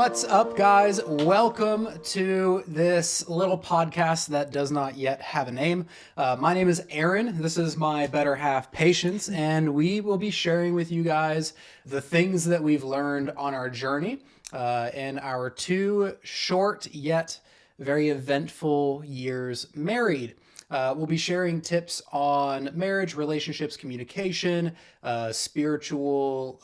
What's up, guys? Welcome to this little podcast that does not yet have a name. My name is Aaron. This is my better half, Patience, and we will be sharing with you guys the things that we've learned on our journey in our 2 short yet very eventful years married. We'll be sharing tips on marriage, relationships, communication, spiritual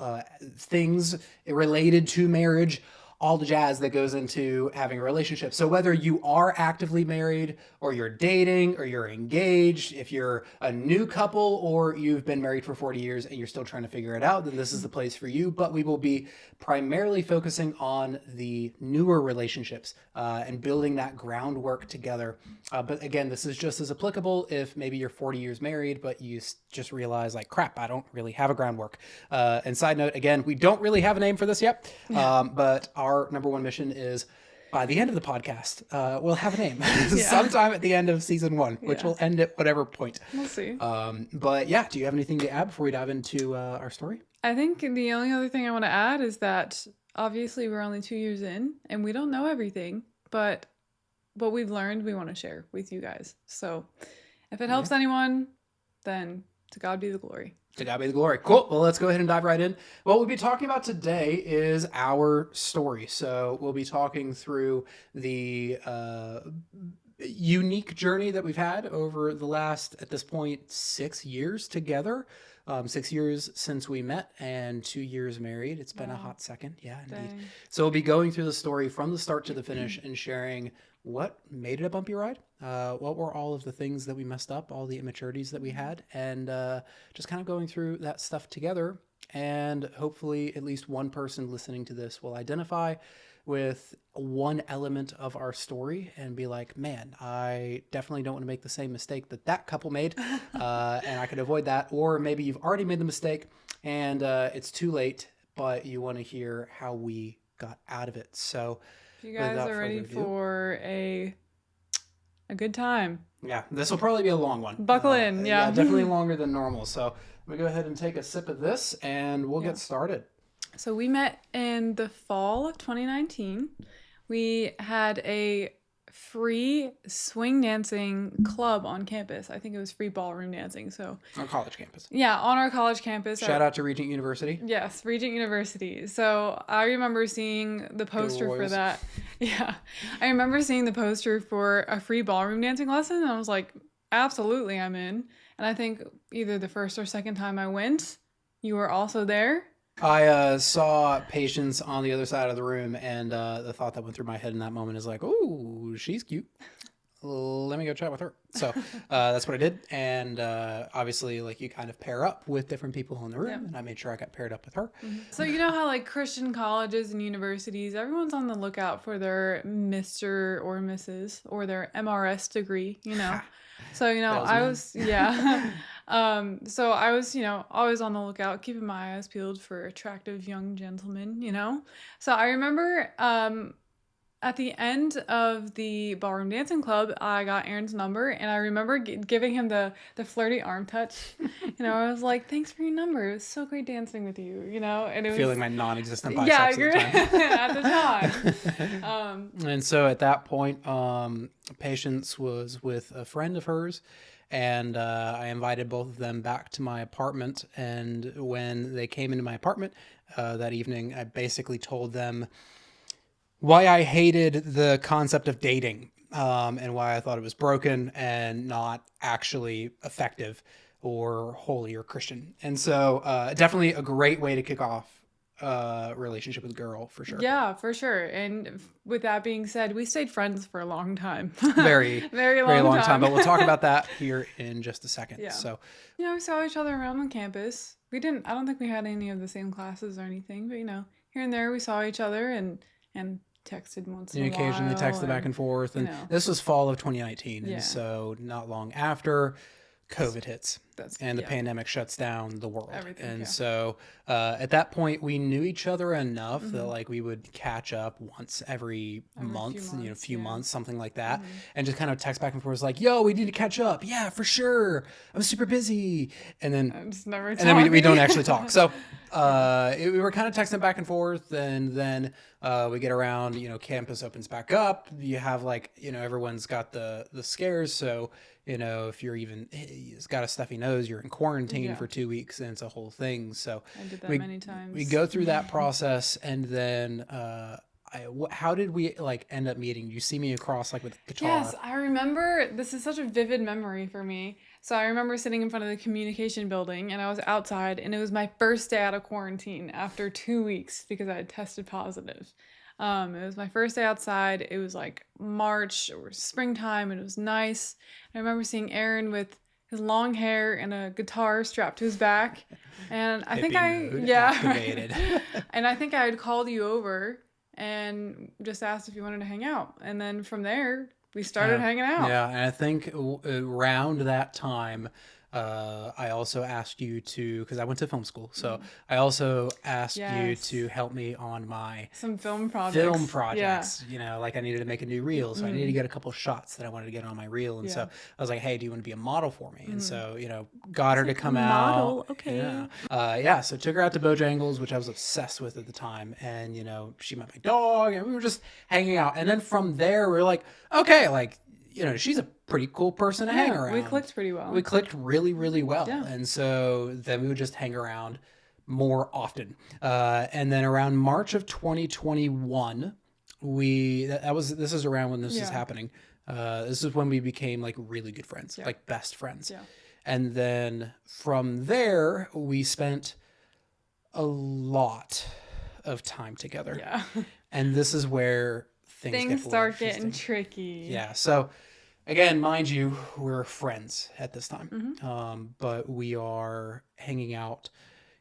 things related to marriage, all the jazz that goes into having a relationship. So whether you are actively married or you're dating or you're engaged, if you're a new couple or you've been married for 40 years and you're still trying to figure it out, then this is the place for you. But we will be primarily focusing on the newer relationships and building that groundwork together. But again, this is just as applicable if maybe you're 40 years married, but you just realize like, crap, I don't really have a groundwork. And side note, again, we don't really have a name for this yet, but our number one mission is by the end of the podcast, we'll have a name sometime at the end of season 1, which will end at whatever point. We'll see. But yeah, do you have anything to add before we dive into our story? I think the only other thing I want to add is that obviously we're only 2 years in and we don't know everything, but what we've learned, we want to share with you guys. So if it helps anyone, then to God be the glory. To God be the glory. Cool. Well, let's go ahead and dive right in. What we'll be talking about today is our story. So we'll be talking through the unique journey that we've had over the last, at this point, 6 years together. 6 years since we met and 2 years married. It's been a hot second. Yeah, indeed. Dang. So we'll be going through the story from the start to the finish and sharing what made it a bumpy ride, what were all of the things that we messed up, all the immaturities that we had, and just kind of going through that stuff together. And hopefully at least one person listening to this will identify with one element of our story and be like, man, I definitely don't want to make the same mistake that couple made, and I could avoid that. Or maybe you've already made the mistake and it's too late, but you want to hear how we got out of it. So If you guys are ready for a good time, yeah, this will probably be a long one. Buckle in, yeah. Definitely longer than normal. So I'm going to go ahead and take a sip of this and we'll get started. So we met in the fall of 2019. We had a free swing dancing club on campus. I think it was free ballroom dancing. So On college campus. yeah, on our college campus. Shout out to Regent University. Yes, Regent University. So I remember seeing the poster for that. Yeah, I remember seeing the poster for a free ballroom dancing lesson, and I was like, absolutely, I'm in. And I think either the first or second time I went, you were also there. I saw Patience on the other side of the room, and the thought that went through my head in that moment is like, oh, she's cute. Let me go chat with her. So that's what I did. And obviously, like, you kind of pair up with different people in the room, and I made sure I got paired up with her. So you know how like Christian colleges and universities, everyone's on the lookout for their Mr. or Mrs. or their MRS degree, you know. So, you know, I was, so I was, you know, always on the lookout, keeping my eyes peeled for attractive young gentlemen, you know. So I remember at the end of the ballroom dancing club, I got Aaron's number, and I remember giving him the flirty arm touch. You know, I was like, thanks for your number. It was so great dancing with you, you know. And it was feeling my non-existent biceps at the time. And so at that point, Patience was with a friend of hers, and I invited both of them back to my apartment. And when they came into my apartment that evening, I basically told them why I hated the concept of dating, and why I thought it was broken and not actually effective or holy or Christian. And so definitely a great way to kick off a relationship with a girl, for sure. Yeah, for sure. And with that being said, we stayed friends for a long time. Very long time. But we'll talk about that here in just a second. Yeah. So, you know, we saw each other around on campus. I don't think we had any of the same classes or anything, but you know, here and there we saw each other and texted once in a while. Occasionally texted back and forth. And this was fall of 2019. And so not long after, COVID hits That's and the yeah, pandemic shuts down the world. everything. And Yeah. so at that point, we knew each other enough that Mm-hmm. like we would catch up once every Every few month, months. few Yeah. months, something like that, Mm-hmm. and just kind of text back and forth like, "Yo, we need to catch up." Yeah, for sure. I'm super busy. And then I'm just never we don't talking. actually talk. So Yeah. we were kind of texting back and forth, and then we get around. Campus opens back up. You have like everyone's got the scares. So if you're even it's got a stuffy nose, you're in quarantine Yeah. for 2 weeks, and it's a whole thing. So I did that we many we times. go through that process, and then. How did we like end up meeting? You see me across like with Yes, guitar. I remember this is such a vivid memory for me. So I remember sitting in front of the communication building and I was outside and it was my first day out of quarantine after 2 weeks because I had tested positive. It was my first day outside. It was like March or springtime and it was nice. I remember seeing Aaron with his long hair and a guitar strapped to his back. And I think Hippie I, mode yeah, right. activated. And I think I had called you over and just asked if you wanted to hang out. And then from there, we started Yeah, hanging out. yeah, and I think around that time, I also asked you to, because I went to film school, so Mhm. I also asked you to Yes. help me on my Some film film projects. Yeah. projects. Like I needed to make a new reel, so I needed to Mm. get a couple shots that I wanted to get on my reel, and so Yeah. I was like, "Hey, do you want to be a model for me?" And Mm. so got It's her to like come out. model, Yeah, okay. yeah. So took her out to Bojangles, which I was obsessed with at the time, and she met my dog, and we were just hanging out. And then from there, we were like, okay, like she's a pretty cool person to hang Yeah, we around. clicked pretty We well. clicked really, really well, Yeah. and so then we would just hang around more often. And then around March of 2021, that was this is around when this is Yeah. happening. This is when we became like really good friends, Yeah. like best friends. Yeah. And then from there, we spent a lot of time together. Yeah. And this is where things get Things a little start getting interesting. tricky. Yeah. So again, mind you, we're friends at this time, Mm-hmm. but we are hanging out,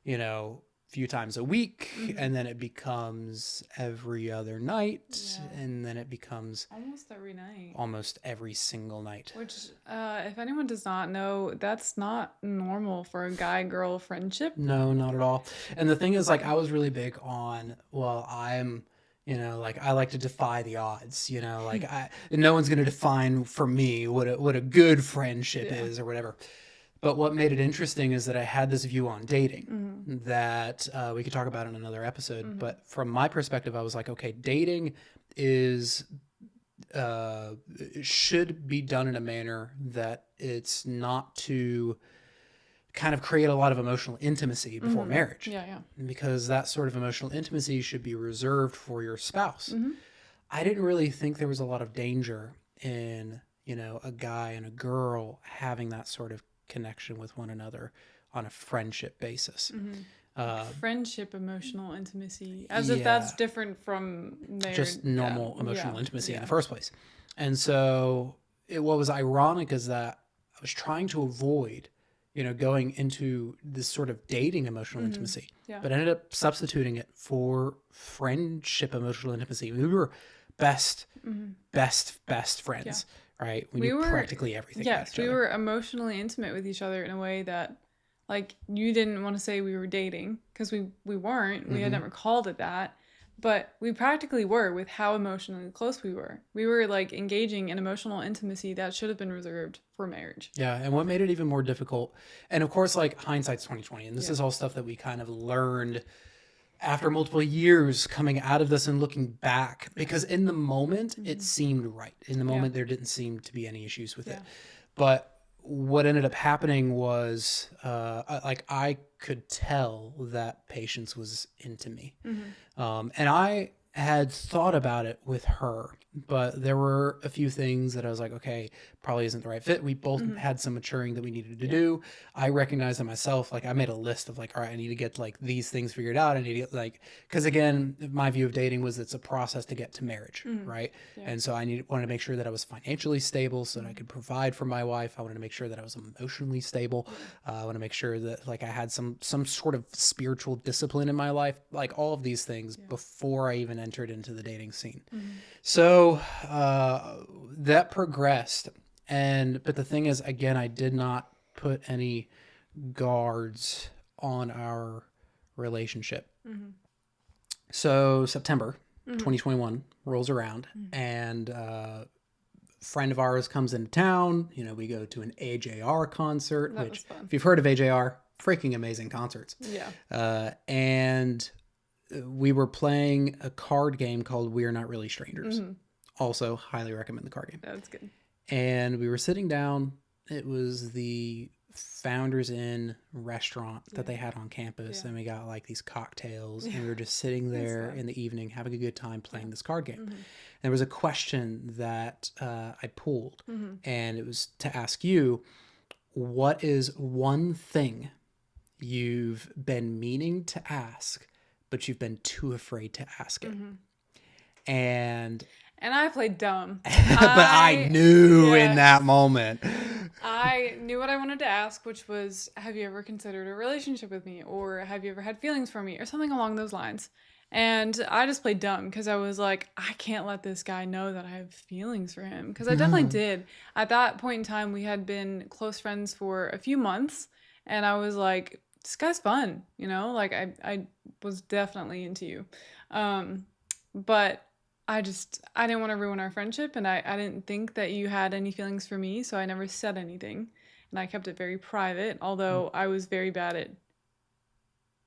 a few times a week, Mm-hmm. and then it becomes every other night, Yeah. and then it becomes Almost every night. almost every single night. Which, if anyone does not know, that's not normal for a guy-girl friendship. No, not at all. And the thing is, like, I was really big on, well, like I like to defy the odds, like no one's going to define for me what a good friendship Yeah. is or whatever. But what made it interesting is that I had this view on dating Mm-hmm. that we could talk about in another episode. Mm-hmm. But from my perspective, I was like, okay, dating is should be done in a manner that it's not to kind of create a lot of emotional intimacy before Mm-hmm. marriage, Yeah, yeah. because that sort of emotional intimacy should be reserved for your spouse. Mm-hmm. I didn't really think there was a lot of danger in, a guy and a girl having that sort of connection with one another on a friendship basis. Mm-hmm. Uh, Friendship, emotional intimacy, as if yeah, that's different from their just normal emotional yeah, intimacy in yeah. the first place. And so what was ironic is that I was trying to avoid, going into this sort of dating emotional Mm-hmm. intimacy, Yeah. but ended up substituting it for friendship emotional intimacy. We were best, Mm-hmm. best friends, right? We We knew were practically everything about yes, each we other. were emotionally intimate with each other in a way that like you didn't want to say we were dating because we weren't. We had Mhm. never called it that. But we practically were with how emotionally close we were. We were like engaging in emotional intimacy that should have been reserved for marriage. Yeah, and what made it even more difficult, and of course, like hindsight's 2020, and this Yeah. is all stuff that we kind of learned after multiple years coming out of this and looking back, because in the moment it seemed right. In the moment there didn't seem to be any issues with it. Yeah. But what ended up happening was like I could tell that Patience was into me. And I had thought about it with her, but there were a few things that I was like, okay, probably isn't the right fit. We both had some maturing that we needed to do. I recognized it myself. Like I made a list of like, all right, I need to get like these things figured out. I need to get like, because again, my view of dating was it's a process to get to marriage, right? Yeah. And so wanted to make sure that I was financially stable so that I could provide for my wife. I wanted to make sure that I was emotionally stable. I want to make sure that like I had some sort of spiritual discipline in my life, like all of these things before I even entered into the dating scene. So that progressed. But the thing is, again, I did not put any guards on our relationship. So September 2021 rolls around, and friend of ours comes into town. You know, we go to an AJR concert, That which, was fun. if you've heard of AJR, freaking amazing concerts. Yeah. And we were playing a card game called We Are Not Really Strangers. Also, highly recommend the card game. That's good. And we were sitting down. It was the Founders Inn restaurant that they had on campus. And we got like these cocktails. And we were just sitting there in the evening having a good time playing this card game. There was a question that I pulled. And it was to ask you, what is one thing you've been meaning to ask, but you've been too afraid to ask it? And I played dumb. but I knew in that moment. I knew what I wanted to ask, which was, have you ever considered a relationship with me? Or have you ever had feelings for me? Or something along those lines. And I just played dumb because I was like, I can't let this guy know that I have feelings for him. Because I definitely did. At that point in time, we had been close friends for a few months. And I was like, this guy's fun. You know, like I was definitely into you. But I didn't want to ruin our friendship. And I didn't think that you had any feelings for me. So I never said anything. And I kept it very private. Although I was very bad at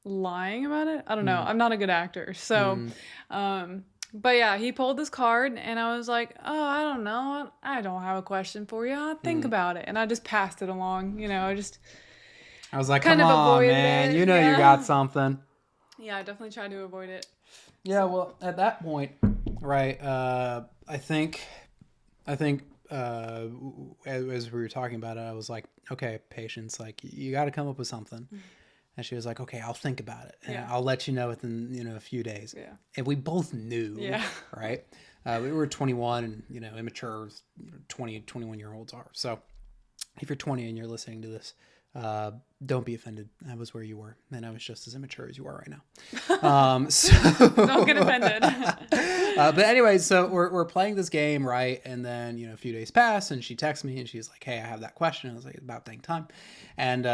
lying about it. I don't know. I'm not a good actor. So, but yeah, he pulled this card and I was like, oh, I don't know. I don't have a question for you. I'll think about it. And I just passed it along, you know, I was like, kind come of on, avoided man. it. You know you got something. Yeah, I definitely tried to avoid it. Yeah, well, at that point, right, I think as we were talking about it, I was like, okay, Patience, like, you got to come up with something. And she was like, okay, I'll think about it. And I'll let you know within, a few days. Yeah. And we both knew, right? We were 21 and, immature as 20, 21-year-olds are. So if you're 20 and you're listening to this, don't be offended. I was where you were. And I was just as immature as you are right now. Don't get offended. But anyway, so we're playing this game, right? And then, a few days pass and she texts me and she's like, hey, I have that question. I was like, about dang time. And,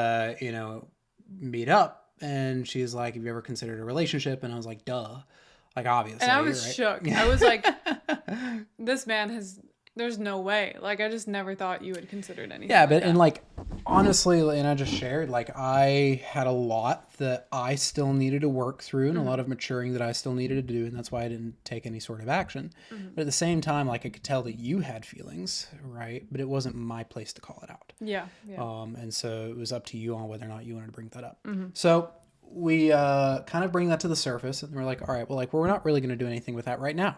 meet up, and she's like, have you ever considered a relationship? And I was like, duh, like, obviously. And I was right? shook. I was like, this man there's no way. Like, I just never thought you had considered anything. Yeah, but and like, honestly, and I just shared, like, I had a lot that I still needed to work through and a lot of maturing that I still needed to do, and that's why I didn't take any sort of action. But at the same time, like, I could tell that you had feelings, right? But it wasn't my place to call it out. Yeah. And so it was up to you on whether or not you wanted to bring that up. So we kind of bring that to the surface, and we're like, all right, well, like, we're not really going to do anything with that right now.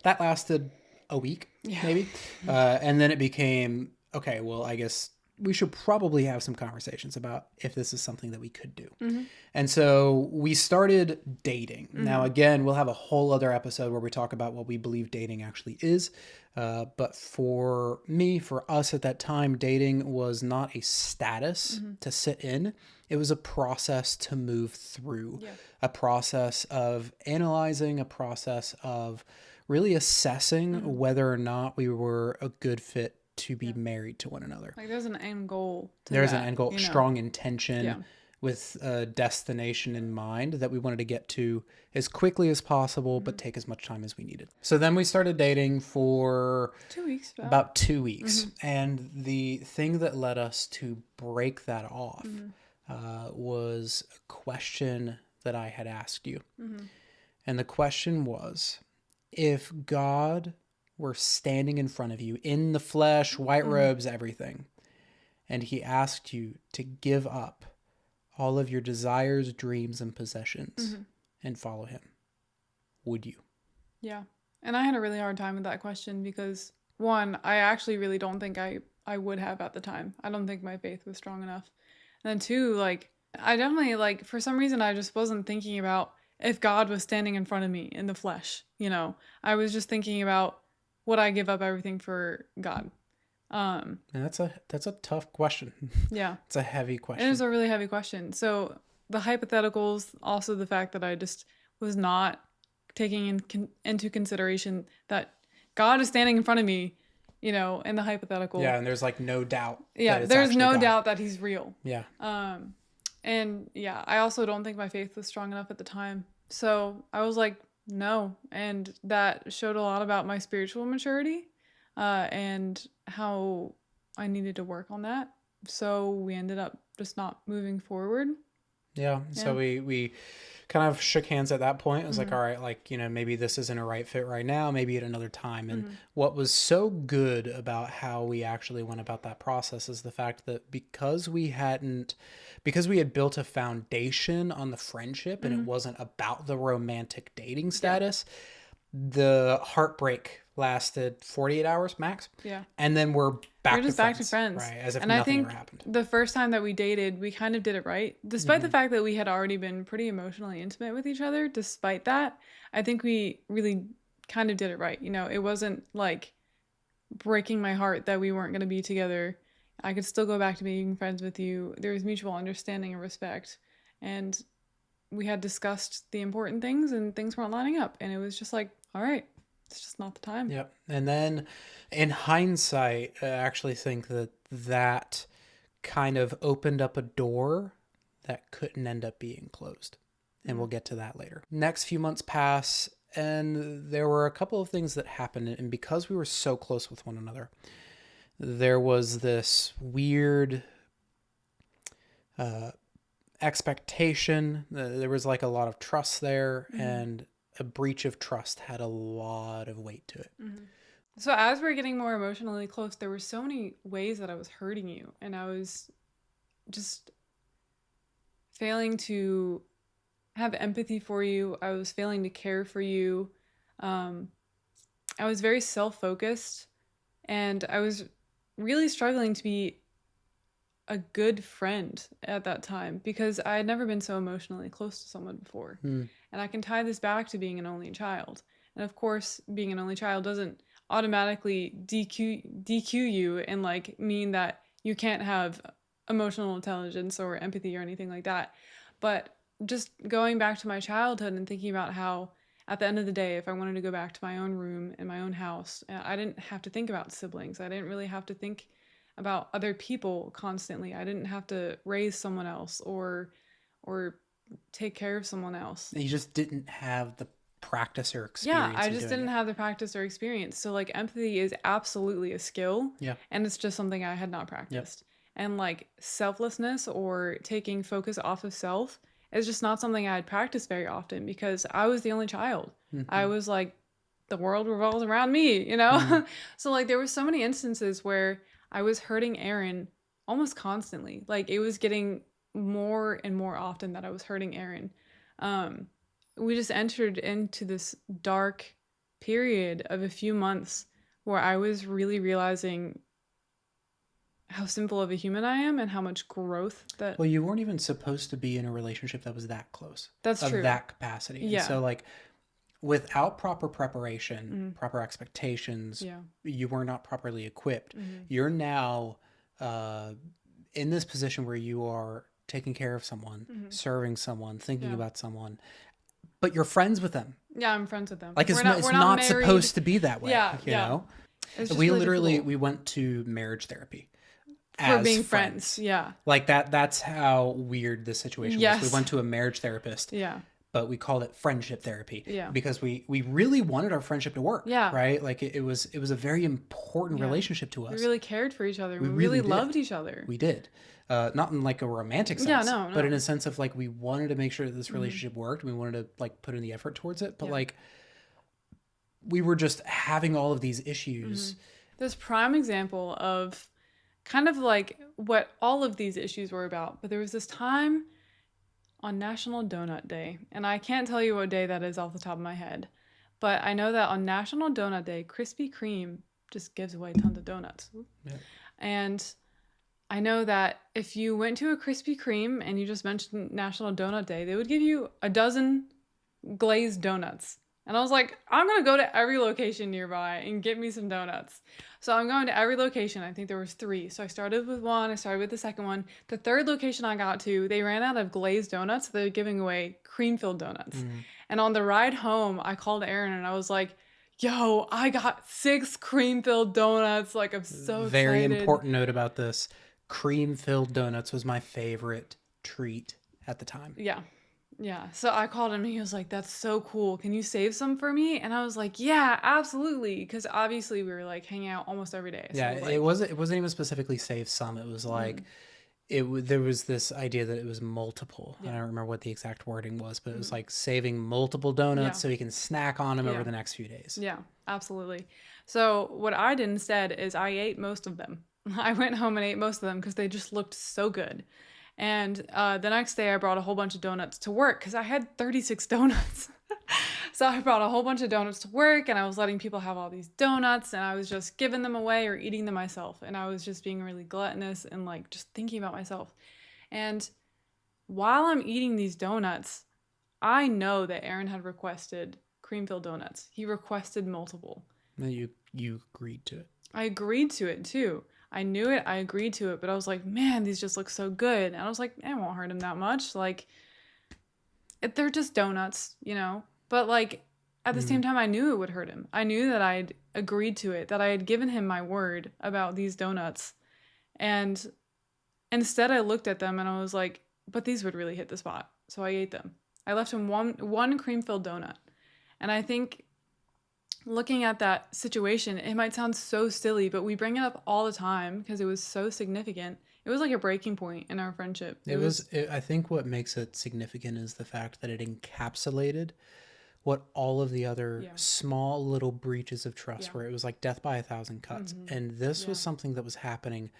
That lasted a week, maybe. And then it became, okay, well, I guess we should probably have some conversations about if this is something that we could do. And so we started dating. Now, again, we'll have a whole other episode where we talk about what we believe dating actually is. But for me, for us at that time, dating was not a status to sit in. It was a process to move through, a process of analyzing, a process of really assessing whether or not we were a good fit to be married to one another. Like, there's an end goal to There's that, an end goal, strong intention with a destination in mind that we wanted to get to as quickly as possible, but take as much time as we needed. So then we started dating for 2 weeks. About 2 weeks. And the thing that led us to break that off was a question that I had asked you. And the question was, if God were standing in front of you in the flesh, white robes, everything, and he asked you to give up all of your desires, dreams, and possessions and follow him, would you? Yeah. And I had a really hard time with that question because, one, I actually really don't think I would have at the time. I don't think my faith was strong enough. And then two, like, I definitely, like, for some reason, I just wasn't thinking about if God was standing in front of me in the flesh, I was just thinking about, would I give up everything for God? And that's a tough question. Yeah. It's a heavy question. It is a really heavy question. So the hypotheticals, also the fact that I just was not taking into consideration that God is standing in front of me in the hypothetical. Yeah, and there's like no doubt Yeah, that it's there's actually no God. doubt that he's real. Yeah. And yeah, I also don't think my faith was strong enough at the time. So I was like, no. And that showed a lot about my spiritual maturity and how I needed to work on that. So we ended up just not moving forward. Yeah. So we kind of shook hands at that point. It was like, all right, like, maybe this isn't a right fit right now, maybe at another time. And what was so good about how we actually went about that process is the fact that because we had built a foundation on the friendship and it wasn't about the romantic dating status, the heartbreak lasted 48 hours max. Yeah. And then we're We're just back to friends. right? As if And I nothing ever think happened. the first time that we dated, we kind of did it right. Despite the fact that we had already been pretty emotionally intimate with each other, despite that, I think we really kind of did it right. It wasn't like breaking my heart that we weren't going to be together. I could still go back to being friends with you. There was mutual understanding and respect. And we had discussed the important things and things weren't lining up. And it was just like, all right, it's just not the time. Yep. And then in hindsight, I actually think that kind of opened up a door that couldn't end up being closed. And we'll get to that later. Next few months pass, and there were a couple of things that happened. And because we were so close with one another, there was this weird expectation. There was like a lot of trust there, and a breach of trust had a lot of weight to it. So as we're getting more emotionally close, there were so many ways that I was hurting you, and I was just failing to have empathy for you. I was failing to care for you. I was very self-focused, and I was really struggling to be a good friend at that time because I had never been so emotionally close to someone before. And I can tie this back to being an only child. And of course, being an only child doesn't automatically DQ you and like mean that you can't have emotional intelligence or empathy or anything like that. But just going back to my childhood and thinking about how at the end of the day, if I wanted to go back to my own room in my own house, I didn't have to think about siblings. I didn't really have to think about other people constantly. I didn't have to raise someone else or take care of someone else. You just didn't have the practice or Yeah, experience. I just didn't have the practice or experience. So like empathy is absolutely a skill. Yeah. And it's just something I had not practiced. And like selflessness or taking focus off of self is just not something I had practiced very often because I was the only child. I was like, the world revolves around me, So like there were so many instances where I was hurting Aaron almost constantly. Like it was getting more and more often that I was hurting Aaron. We just entered into this dark period of a few months where I was really realizing how simple of a human I am and how much growth that. Well, you weren't even supposed to be in a relationship that was that close. That's of true. That capacity. Yeah. And so like without proper preparation, proper expectations, you were not properly equipped. You're now in this position where you are taking care of someone, serving someone, thinking about someone, but you're friends with them. Yeah, I'm friends with them. Like it's not supposed to be that way. Yeah, you know? We literally we went to marriage therapy for being friends. Yeah. Like that's how weird this situation was. We went to a marriage therapist. Yeah. But we called it friendship therapy. Yeah. Because we really wanted our friendship to work. Yeah. Right? Like it was a very important relationship to us. We really cared for each other. We really loved each other. We did. Not in like a romantic sense. Yeah, no. But in a sense of like we wanted to make sure that this relationship worked. We wanted to like put in the effort towards it. But like we were just having all of these issues. This prime example of kind of like what all of these issues were about. But there was this time on National Donut Day, and I can't tell you what day that is off the top of my head, but I know that on National Donut Day, Krispy Kreme just gives away tons of donuts. Yeah. And I know that if you went to a Krispy Kreme and you just mentioned National Donut Day, they would give you a dozen glazed donuts. And I was like, I'm going to go to every location nearby and get me some donuts. So I'm going to every location. I think there was 3. So I started with one. I started with the second one. The third location I got to, they ran out of glazed donuts. So they're giving away cream-filled donuts. And on the ride home, I called Aaron and I was like, Yo, I got 6 cream-filled donuts. Like, I'm so Very excited. important note about this. Cream-filled donuts was my favorite treat at the time. Yeah. Yeah. So I called him and he was like, "That's so cool. Can you save some for me?" And I was like, "Yeah, absolutely." Because obviously we were like hanging out almost every day. Yeah, So it like, wasn't even specifically save some. It was like there was this idea that it was multiple. I yeah. don't remember what the exact wording was, but it was Mhm. like saving multiple Yeah. donuts so he can snack on them over Yeah. the next few days. Yeah, absolutely. So what I did instead is I ate most of them. I went home and ate most of them because they just looked so good. And the next day I brought a whole bunch of donuts to work because I had 36 donuts. So I brought a whole bunch of donuts to work and I was letting people have all these donuts and I was just giving them away or eating them myself. And I was just being really gluttonous and like just thinking about myself. And while I'm eating these donuts, I know that Aaron had requested cream filled donuts. He requested multiple. And you agreed to it. I agreed to it too. I knew it, I agreed to it, but I was like, man, these just look so good. And I was like, it won't hurt him that much. Like, they're just donuts, you know? But like, at the same time, I knew it would hurt him. I knew that I'd agreed to it, that I had given him my word about these donuts. And instead, I looked at them and I was like, but these would really hit the spot. So I ate them. I left him one cream filled donut. And I think looking at that situation, it might sound so silly, but we bring it up all the time because it was so significant. It was like a breaking point in our friendship. I think what makes it significant is the fact that it encapsulated what all of the other Yeah. small little breaches of trust Yeah. were. It was like death by a thousand cuts. And this was Yeah. something that was happening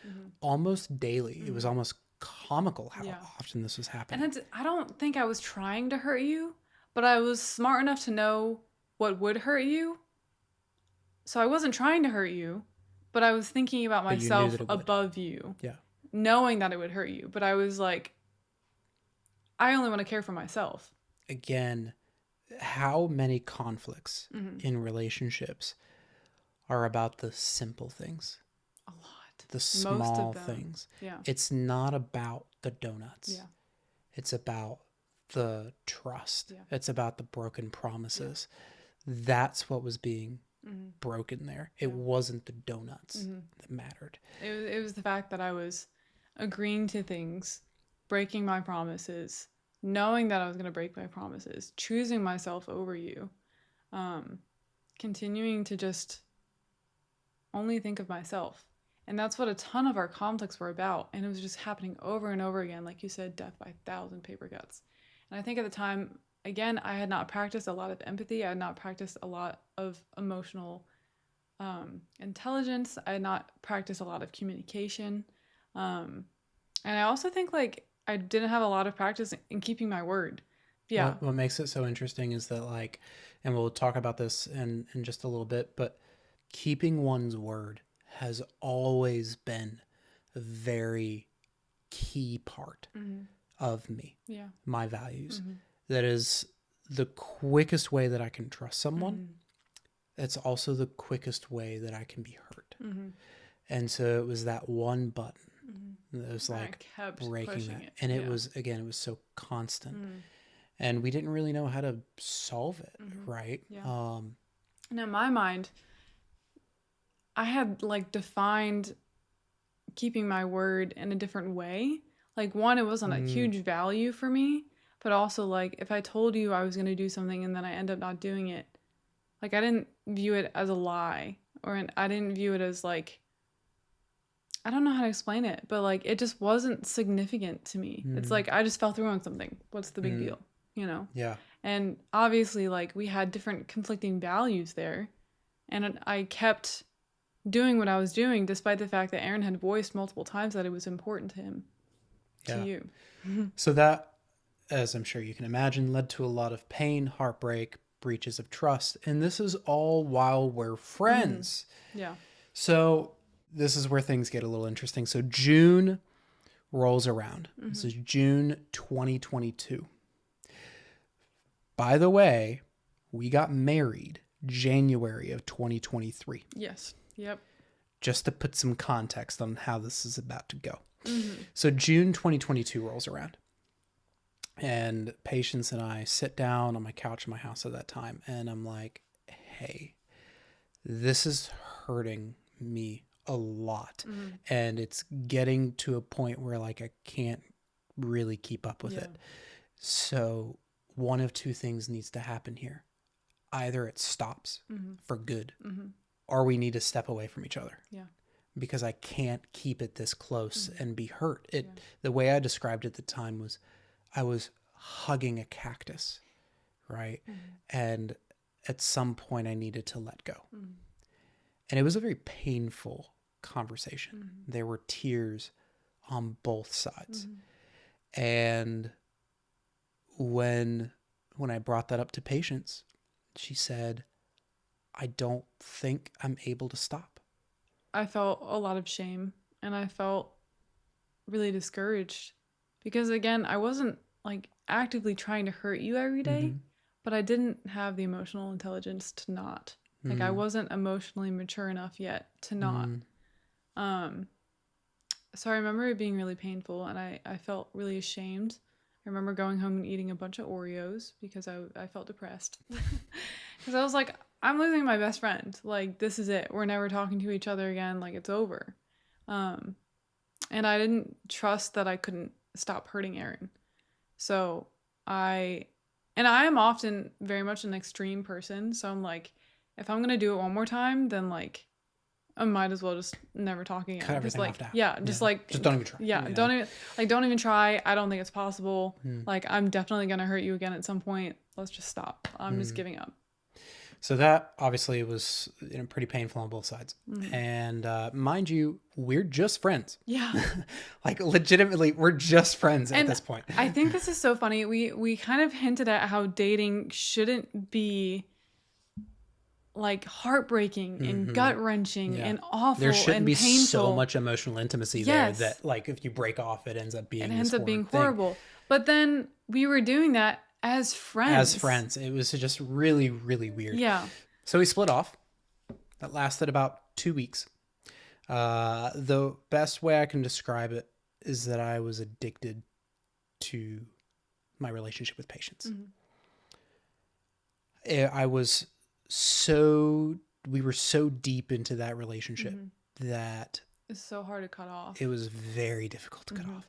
almost daily. It was almost comical how Yeah. often this was happening. And I don't think I was trying to hurt you, but I was smart enough to know what would hurt you. So I wasn't trying to hurt you, but I was thinking about But you knew myself that it would. above you, Yeah. knowing that it would hurt you. But I was like, I only want to care for myself. Again, how many conflicts in relationships are about the simple things, A lot. the Most of small them. things? Yeah. It's not about the donuts. Yeah. It's about the trust. Yeah. It's about the broken promises. That's what was being broken there. It wasn't the donuts that mattered. It was the fact that I was agreeing to things, breaking my promises, knowing that I was going to break my promises, choosing myself over you, continuing to just only think of myself. And that's what a ton of our conflicts were about. And it was just happening over and over again. Like you said, death by 1,000 paper cuts. And I think at the time, again, I had not practiced a lot of empathy. I had not practiced a lot of emotional intelligence. I had not practiced a lot of communication. And I also think like I didn't have a lot of practice in keeping my word. Yeah. What makes it so interesting is that, like, and we'll talk about this in just a little bit, but keeping one's word has always been a very key part of me, Yeah. my values. That is the quickest way that I can trust someone. It's also the quickest way that I can be hurt. And so it was that one button that was like breaking that. It. And it was, again, it was so constant. And we didn't really know how to solve it, right? Yeah. And in my mind, I had like defined keeping my word in a different way. Like, one, it wasn't a huge value for me, but also like if I told you I was going to do something and then I end up not doing it, like I didn't view it as a lie, or I didn't view it as like, I don't know how to explain it, but like it just wasn't significant to me. It's like I just fell through on something. What's the big deal? You know? Yeah. And obviously, like, we had different conflicting values there. And I kept doing what I was doing, despite the fact that Aaron had voiced multiple times that it was important to him, to you. So that, as I'm sure you can imagine, led to a lot of pain, heartbreak, breaches of trust. And this is all while we're friends. Yeah. So this is where things get a little interesting. So June rolls around. This is June 2022. By the way, we got married January of 2023. Yes. Yep. Just to put some context on how this is about to go. So June 2022 rolls around. And Patience and I sit down on my couch in my house at that time. And I'm like, hey, this is hurting me a lot. Mm-hmm. And it's getting to a point where like I can't really keep up with Yeah. it. So one of two things needs to happen here. Either it stops Mm-hmm. for good, Mm-hmm. or we need to step away from each other. Yeah. Because I can't keep it this close Mm-hmm. and be hurt. Yeah. The way I described it at the time was I was hugging a cactus, right? Mm-hmm. And at some point I needed to let go. Mm-hmm. And it was a very painful conversation. Mm-hmm. There were tears on both sides. Mm-hmm. And when I brought that up to Patience, she said, I don't think I'm able to stop. I felt a lot of shame and I felt really discouraged because, again, I wasn't like actively trying to hurt you every day, Mm-hmm. but I didn't have the emotional intelligence to not. Like, I wasn't emotionally mature enough yet to not. Um, so I remember it being really painful and I felt really ashamed. I remember going home and eating a bunch of Oreos because I felt depressed. Because I was like, I'm losing my best friend. Like, this is it. We're never talking to each other again. Like, it's over. Um, and I didn't trust that I couldn't stop hurting Aaron. So I, and I am often very much an extreme person. So I'm like, if I'm going to do it one more time, then like, I might as well just never talk again. Cut Just everything like, off now. yeah, just like, just don't even try. yeah, You know? don't even try. I don't think it's possible. Like, I'm definitely going to hurt you again at some point. Let's just stop. I'm just giving up. So that obviously was pretty painful on both sides. And mind you, we're just friends. Yeah. Like legitimately, we're just friends at And this point. I think this is so funny. We kind of hinted at how dating shouldn't be like heartbreaking and gut wrenching Yeah. and awful There shouldn't and be painful. so much emotional intimacy Yes. there that like if you break off, it ends up being It this ends up being horrid thing. horrible. But then we were doing that as friends. As friends, it was just really, really weird. Yeah. So we split off. That lasted about 2 weeks. The best way I can describe it is that I was addicted to my relationship with Patience. I was we were so deep into that relationship that It's so hard to cut off. it was very difficult to cut off.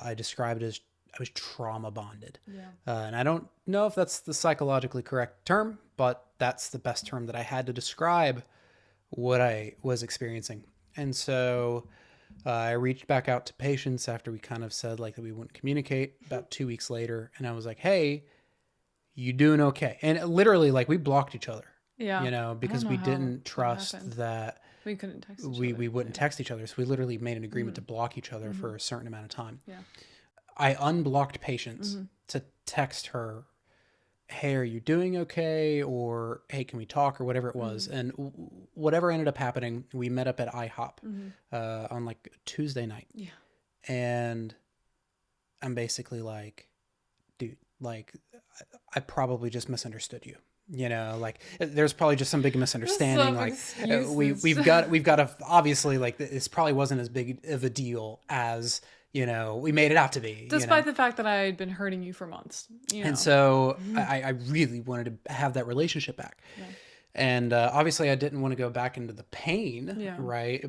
I describe it as I was trauma bonded. Yeah. And I don't know if that's the psychologically correct term, but that's the best term that I had to describe what I was experiencing. And so I reached back out to Patience after we kind of said like that we wouldn't communicate about 2 weeks later. And I was like, hey, you doing okay? And literally like we blocked each other, Yeah. you know, because we didn't trust happened. that We couldn't text each we other. wouldn't text each other. So we literally made an agreement to block each other for a certain amount of time. Yeah. I unblocked Patience to text her, hey, are you doing okay? Or, hey, can we talk? Or whatever it was. And whatever ended up happening, we met up at IHOP on like Tuesday night. Yeah. And I'm basically like, dude, like, I probably just misunderstood you. You know, like there's probably just some big misunderstanding. Like we've got a obviously like this probably wasn't as big of a deal as you know we made it out to be. Despite the fact that I had been hurting you for months. You know? And so I really wanted to have that relationship back. Yeah. And obviously I didn't want to go back into the pain, right?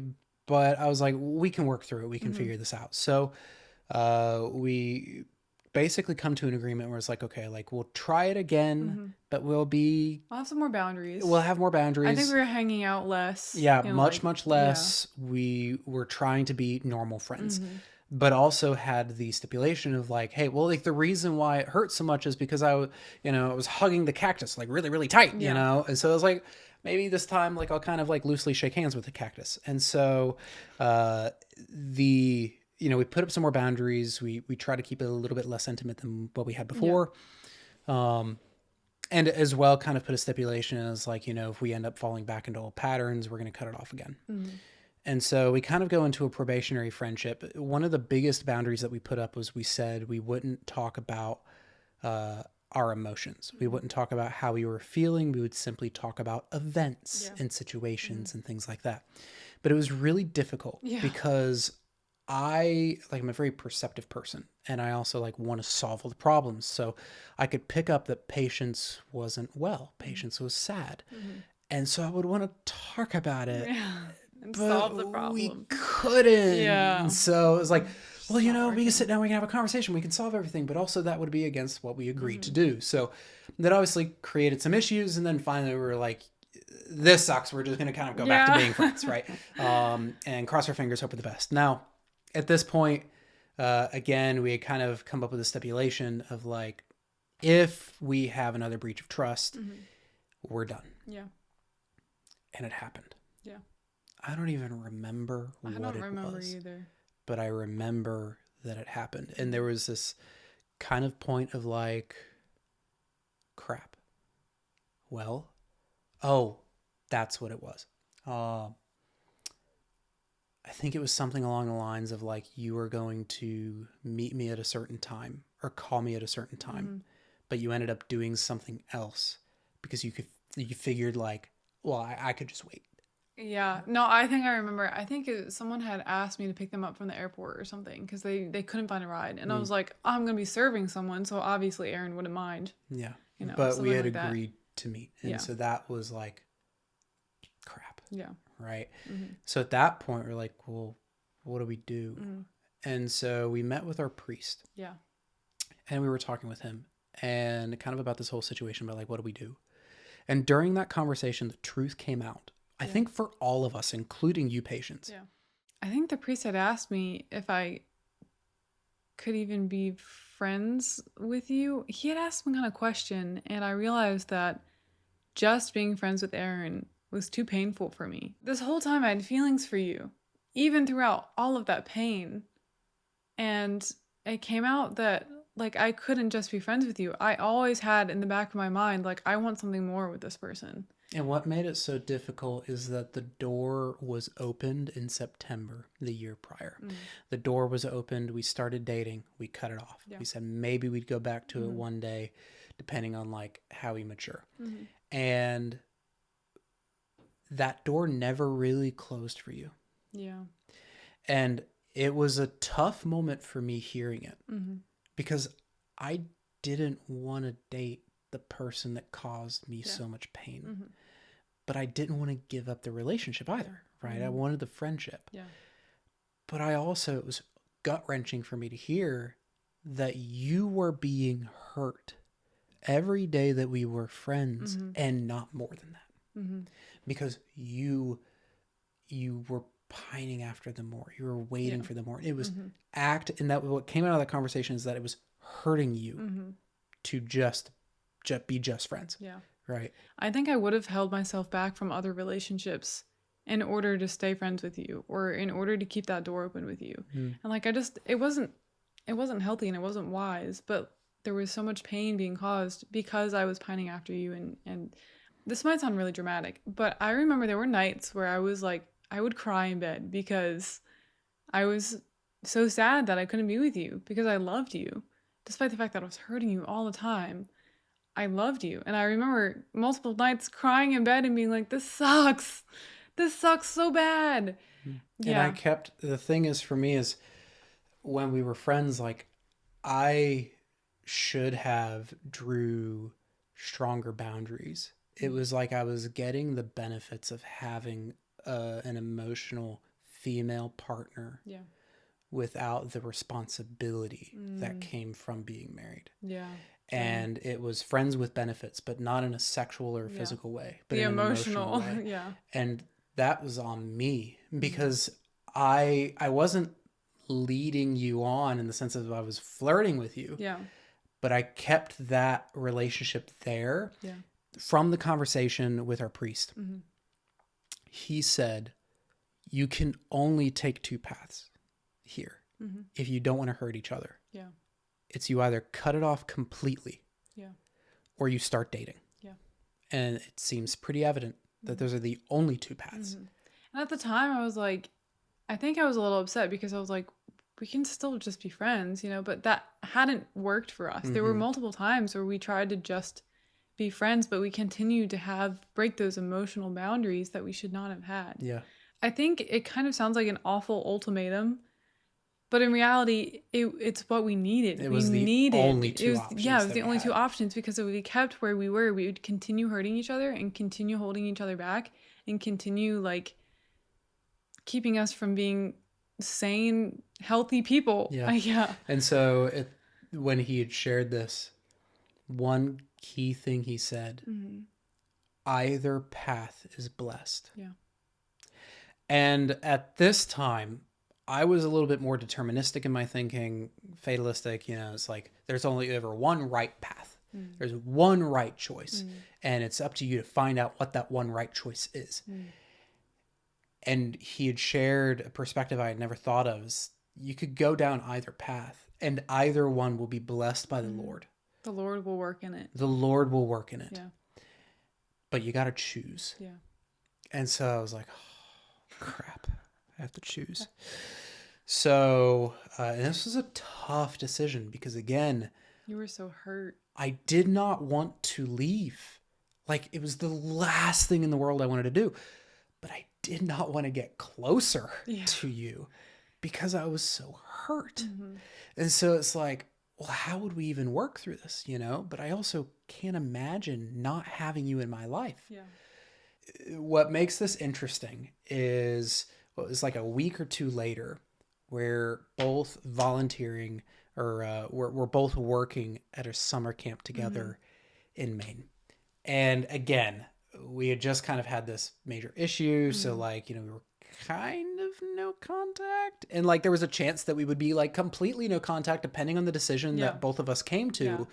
But I was like, we can work through it. We can figure this out. So we basically come to an agreement where it's like, okay, like we'll try it again, but I'll have some more boundaries. We'll have more boundaries. I think we were hanging out less. Yeah, much less. Yeah. We were trying to be normal friends. But also had the stipulation of like, hey, well, like the reason why it hurt so much is because I was hugging the cactus like really, really tight, you know? And so I was like, maybe this time, like I'll kind of like loosely shake hands with the cactus. And so, we put up some more boundaries. We try to keep it a little bit less intimate than what we had before. Yeah. And as well kind of put a stipulation as like, if we end up falling back into old patterns, we're going to cut it off again. And so we kind of go into a probationary friendship. One of the biggest boundaries that we put up was we said we wouldn't talk about our emotions. We wouldn't talk about how we were feeling. We would simply talk about events and situations and things like that. But it was really difficult because I'm a very perceptive person and I also like want to solve all the problems. So I could pick up that Patience wasn't well. Patience was sad. And so I would want to talk about it, Yeah. And but solve the we problem. couldn't. Yeah. So it was like, It's well, just not we can sit working. down, we can have a conversation, we can solve everything, but also that would be against what we agreed to Mm-hmm. do. So that obviously created some issues. And then finally we were like, this sucks. We're just going to kind of go back to Yeah. being friends, right? And cross our fingers, hope for the best. Now, at this point, again, we had kind of come up with a stipulation of like, if we have another breach of trust, Mm-hmm. we're done. Yeah. And it happened. Yeah. I don't even remember I what don't it remember was, either. but I remember that it happened. And there was this kind of point of like, crap. Well, oh, that's what it was. I think it was something along the lines of like, you were going to meet me at a certain time or call me at a certain time, Mm-hmm. but you ended up doing something else because you figured like, well, I could just wait. Yeah. No, I think I remember. I think someone had asked me to pick them up from the airport or something because they couldn't find a ride. And I Mm, was like, oh, I'm going to be serving someone. So obviously Aaron wouldn't mind, yeah. you know, But we something had like that. agreed to meet. And Yeah. so that was like, crap. Yeah. Right. Mm-hmm. So at that point, we're like, well, what do we do? Mm-hmm. And so we met with our priest Yeah. and we were talking with him and kind of about this whole situation about like, what do we do? And during that conversation, the truth came out. I Yeah. think for all of us, including you patients. Yeah. I think the priest had asked me if I could even be friends with you. He had asked some kind of question, and I realized that just being friends with Aaron was too painful for me. This whole time I had feelings for you, even throughout all of that pain. And it came out that like I couldn't just be friends with you. I always had in the back of my mind like I want something more with this person. And what made it so difficult is that the door was opened in September the year prior. Mm. The door was opened. We started dating. We cut it off. Yeah. We said maybe we'd go back to it Mhm. one day, depending on like how we mature. Mhm. And that door never really closed for you. Yeah. And it was a tough moment for me hearing it Mhm. because I didn't want to date the person that caused me Yeah. so much pain. Mhm. But I didn't want to give up the relationship either, right? I Mhm. wanted the friendship. Yeah. But I also, it was gut wrenching for me to hear that you were being hurt every day that we were friends Mhm. and not more than that. Mhm. Because you were pining after them more. You were waiting Yeah. for them more. It was Mhm. and that what came out of that conversation is that it was hurting you Mhm. to just be just friends. Yeah. Right. I think I would have held myself back from other relationships in order to stay friends with you or in order to keep that door open with you. Mm. And like it wasn't healthy and it wasn't wise, but there was so much pain being caused because I was pining after you and this might sound really dramatic, but I remember there were nights where I was like I would cry in bed because I was so sad that I couldn't be with you because I loved you despite the fact that I was hurting you all the time. I loved you. And I remember multiple nights crying in bed and being like, this sucks. This sucks so bad. And I Yeah. kept the thing is for me is when we were friends, like I should have drew stronger boundaries. It was like I was getting the benefits of having an emotional female partner Yeah. without the responsibility that Mm, came from being married. yeah. Same. And it was friends with benefits, but not in a sexual or Yeah. physical way, but The in an emotional emotional. way. Yeah. And that was on me because I wasn't leading you on in the sense of I was flirting with you, Yeah. but I kept that relationship there Yeah. from the conversation with our priest. Mm-hmm. He said, you can only take two paths here Mm-hmm. if you don't want to hurt each other. Yeah. It's you either cut it off completely Yeah. or you start dating. Yeah. And it seems pretty evident that those are the only two paths. Mm-hmm. And at the time, I was like, I think I was a little upset because I was like, we can still just be friends, you know, but that hadn't worked for us. There were Mm-hmm. multiple times where we tried to just be friends, but we continued to break those emotional boundaries that we should not have had. Yeah. I think it kind of sounds like an awful ultimatum, But in reality, it's what we needed. It We was the needed only it two was options yeah, it was that the we only two had. options because if we kept where we were, we would continue hurting each other and continue holding each other back and continue like keeping us from being sane, healthy people. Yeah. Yeah. And so when he had shared this, one key thing he said, Mhm. either path is blessed. Yeah. And at this time, I was a little bit more deterministic in my thinking, fatalistic. It's like there's only ever one right path. There's one right choice. And it's up to you to find out what that one right choice is. And he had shared a perspective I had never thought of. Is you could go down either path, and either one will be blessed by the Lord. The Lord will work in it. The Lord will work in it. Yeah. But you got to choose. Yeah. And so I was like, oh, crap, I have to choose. So, and this was a tough decision because, again, You were so hurt. I did not want to leave. Like, it was the last thing in the world I wanted to do. But I did not want to get closer to you because I was so hurt. And so it's like, well, how would we even work through this, But I also can't imagine not having you in my life. Yeah. What makes this interesting is it was like a week or two later, we're both volunteering or we're both working at a summer camp together in Maine. And again, we had just kind of had this major issue. So like, we were kind of no contact. And like, there was a chance that we would be like completely no contact depending on the decision that both of us came to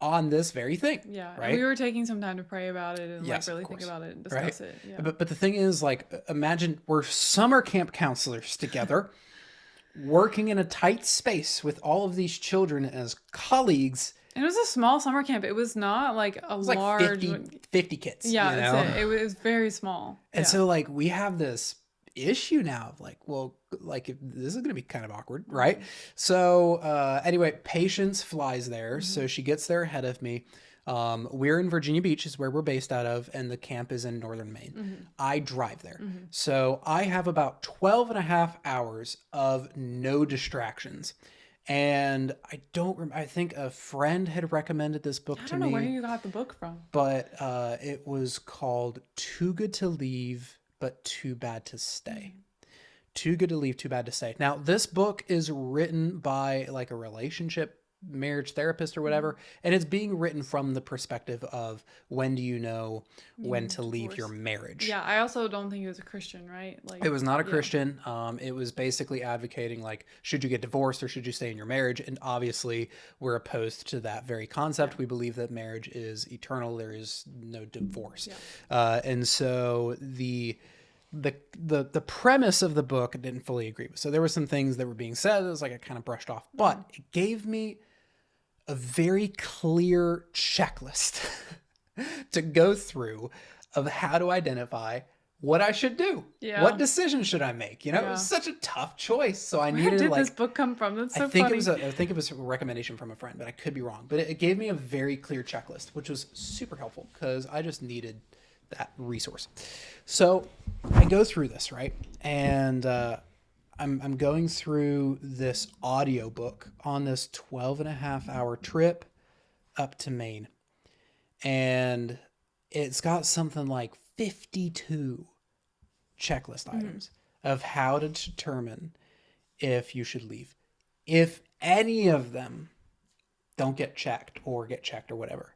on this very thing. Yeah. Right. And we were taking some time to pray about it and Yes, like really of think course. about it and discuss it. Yeah. But the thing is, like, imagine we're summer camp counselors together, working in a tight space with all of these children as colleagues. And it was a small summer camp. It was not like a It's like large 50 kids. Yeah, that's it. It was very small. And so like we have this issue now of like, well, like this is going to be kind of awkward, right? So anyway, Patience flies there. So she gets there ahead of me. We're in Virginia Beach is where we're based out of, and the camp is in northern Maine. I drive there. So I have about 12 and a half hours of no distractions. And I don't remember, I think a friend had recommended this book to me. I don't know where you got the book from. But it was called Too Good to Leave, but Too Bad to Stay. Too Good to Leave, Too Bad to Stay. Now, this book is written by like a relationship marriage therapist or whatever, and it's being written from the perspective of when do you know when to leave your marriage. Yeah, I also don't think it was a Christian, right? Like it was not a Christian. It was basically advocating like, should you get divorced or should you stay in your marriage? And obviously we're opposed to that very concept. We believe that marriage is eternal. There is no divorce. And so the premise of the book I didn't fully agree with. So there were some things that were being said. It was like I kind of brushed off, but it gave me a very clear checklist to go through of how to identify what I should do. Yeah. What decision should I make? It was such a tough choice. So I Where needed did like this book come from? That's so I think funny. I think it was a recommendation from a friend, but I could be wrong. But it gave me a very clear checklist, which was super helpful because I just needed that resource. So I go through this, right? And I'm going through this audiobook on this 12 and a half hour trip up to Maine. And it's got something like 52 checklist items of how to determine if you should leave. If any of them don't get checked or whatever,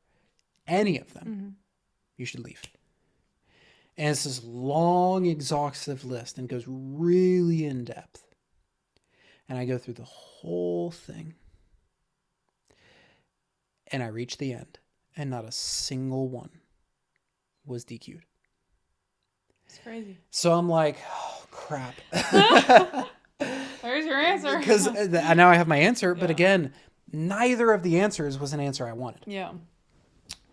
any of them, you should leave. And it's this long, exhaustive list and goes really in depth. And I go through the whole thing. And I reach the end. And not a single one was DQ'd. It's crazy. So I'm like, oh, crap. There's your answer. Because now I have my answer. But again, neither of the answers was an answer I wanted. Yeah.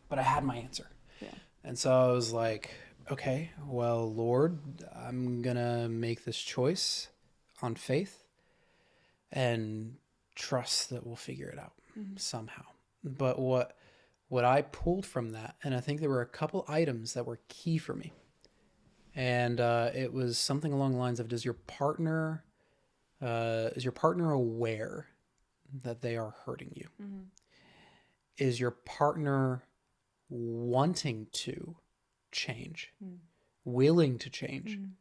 But I had my answer. Yeah. And so I was like, okay, well, Lord, I'm going to make this choice on faith and trust that we'll figure it out somehow. But what I pulled from that, and I think there were a couple items that were key for me. And it was something along the lines of, does your partner Is your partner aware that they are hurting you? Mm-hmm. Is your partner wanting to change, willing to change? Mm-hmm.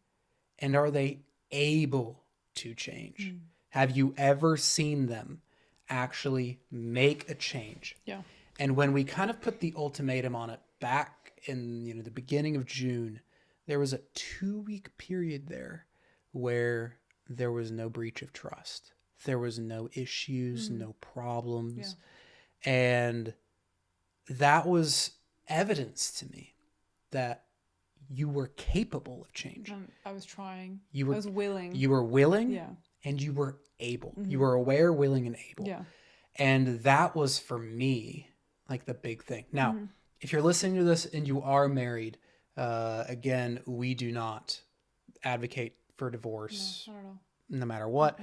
And are they able to change? Mm-hmm. Have you ever seen them actually make a change? Yeah. And when we kind of put the ultimatum on it back in the beginning of June, there was a 2-week period there where there was no breach of trust. There was no issues, no problems. Yeah. And that was evidence to me that you were capable of change. I was trying. You were I was willing. You were willing, Yeah. and you were able. Mm-hmm. You were aware, willing, and able. Yeah. And that was for me like the big thing. Now, Mm-hmm. if you're listening to this and you are married, again, we do not advocate for divorce. No, not at all. No matter what.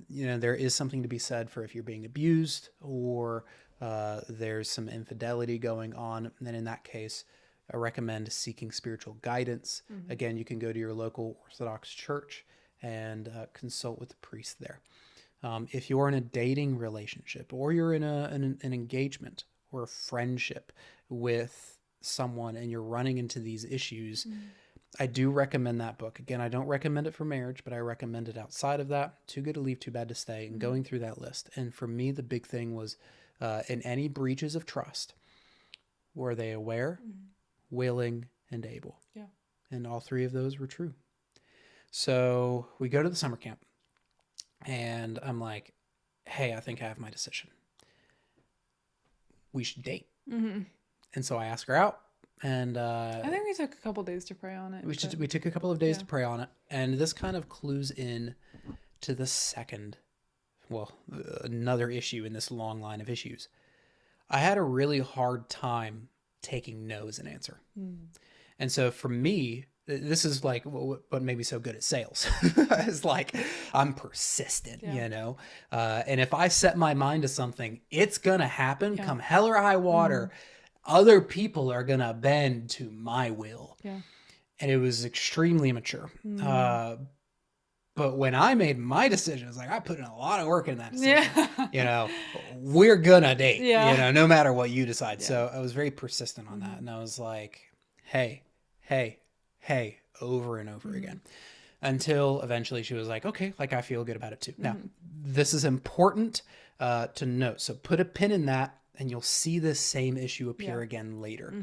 There is something to be said for if you're being abused or there's some infidelity going on. And in that case, I recommend seeking spiritual guidance. Mm-hmm. Again, you can go to your local Orthodox church and consult with the priest there. If you're in a dating relationship or you're in an engagement or a friendship with someone and you're running into these issues, I do recommend that book. Again, I don't recommend it for marriage, but I recommend it outside of that. Too Good to Leave, Too Bad to Stay, and going through that list. And for me, the big thing was in any breaches of trust, were they aware, willing, and able? Yeah. And all three of those were true. So we go to the summer camp, and I'm like, hey, I think I have my decision. We should date. Mm-hmm. And so I ask her out. And I think we took a couple days to pray on it. we took a couple of days to pray on it, and this kind of clues in to the another issue in this long line of issues. I had a really hard time taking no as an answer, and so for me, this is like what made me so good at sales. It's like I'm persistent, and if I set my mind to something, it's gonna happen, come hell or high water. Other people are going to bend to my will. Yeah. And it was extremely immature. But when I made my decision, it's like I put in a lot of work in that decision. Yeah. We're going to date, Yeah. no matter what you decide. Yeah. So I was very persistent on that. And I was like, hey, over and over again. Until eventually she was like, okay, like I feel good about it too. Now, this is important to note. So put a pin in that. And you'll see this same issue appear again later.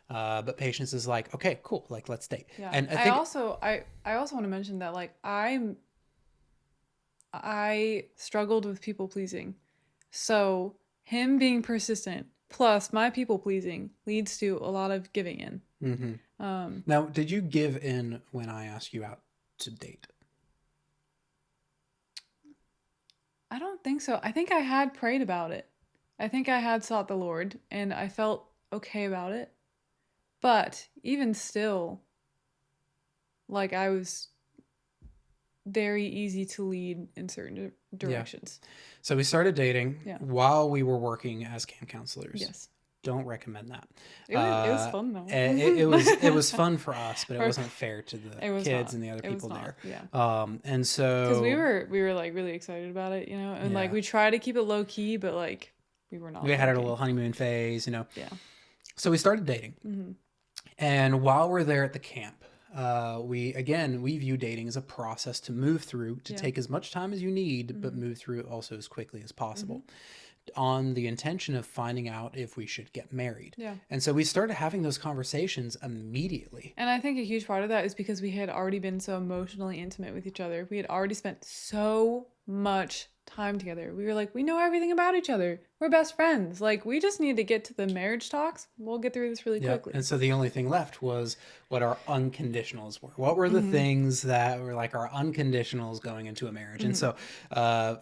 But Patience is like, okay, cool, like let's date. Yeah. And I also want to mention that like I struggled with people pleasing, so him being persistent plus my people pleasing leads to a lot of giving in. Now, did you give in when I asked you out to date? I don't think so. I think I had prayed about it. I think I had sought the Lord, and I felt okay about it. But even still, like I was very easy to lead in certain directions. Yeah. So we started dating while we were working as camp counselors. Yes. Don't recommend that. It was fun though. it was fun for us, but it wasn't fair to the kids and the other people there. Yeah. And so because we were like really excited about it, and like we try to keep it low key, but like we were not. We had a little honeymoon phase, Yeah. So we started dating, and while we're there at the camp, we view dating as a process to move through, to take as much time as you need, but move through it also as quickly as possible, on the intention of finding out if we should get married. Yeah. And so we started having those conversations immediately. And I think a huge part of that is because we had already been so emotionally intimate with each other. We had already spent so much time together. We were like, we know everything about each other. We're best friends. Like, we just need to get to the marriage talks. We'll get through this really quickly. And so the only thing left was what our unconditionals were. What were the things that were like our unconditionals going into a marriage? And so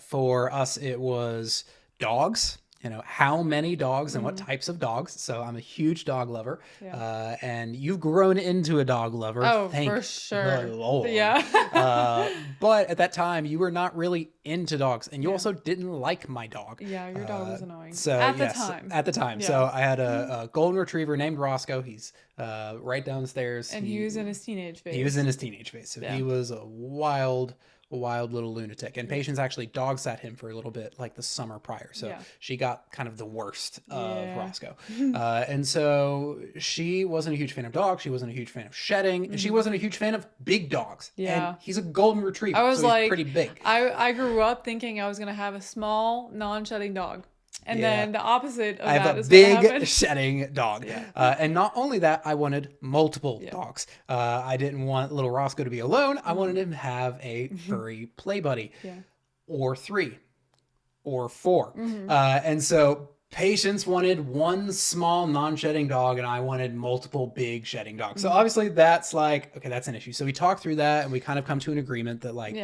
for us, it was dogs. How many dogs and what types of dogs. So I'm a huge dog lover. Yeah. And you've grown into a dog lover. Oh, thank for sure. the Lord. Yeah. But at that time, you were not really into dogs. And you also didn't like my dog. Yeah, your dog was annoying. So at the time. At the time. Yeah. So I had a golden retriever named Roscoe. He's right downstairs. And he was in his teenage phase. He was in his teenage phase. So he was a wild wild little lunatic. And Patience actually dog sat him for a little bit, like the summer prior. So Yeah. she got kind of the worst of Yeah. Roscoe. And so she wasn't a huge fan of dogs. She wasn't a huge fan of shedding. And she wasn't a huge fan of big dogs. Yeah. And he's a golden retriever. I was so like, he's pretty big. I grew up thinking I was going to have a small, non-shedding dog. And Yeah. then the opposite of I that have a is what big happened. shedding dog. Yeah. And not only that, I wanted multiple dogs. I didn't want little Roscoe to be alone. I wanted him to have a furry play buddy. Yeah. Or 3 or 4. And so Patience wanted one small non-shedding dog and I wanted multiple big shedding dogs. So obviously that's like, okay, that's an issue. So we talked through that and we kind of come to an agreement that like,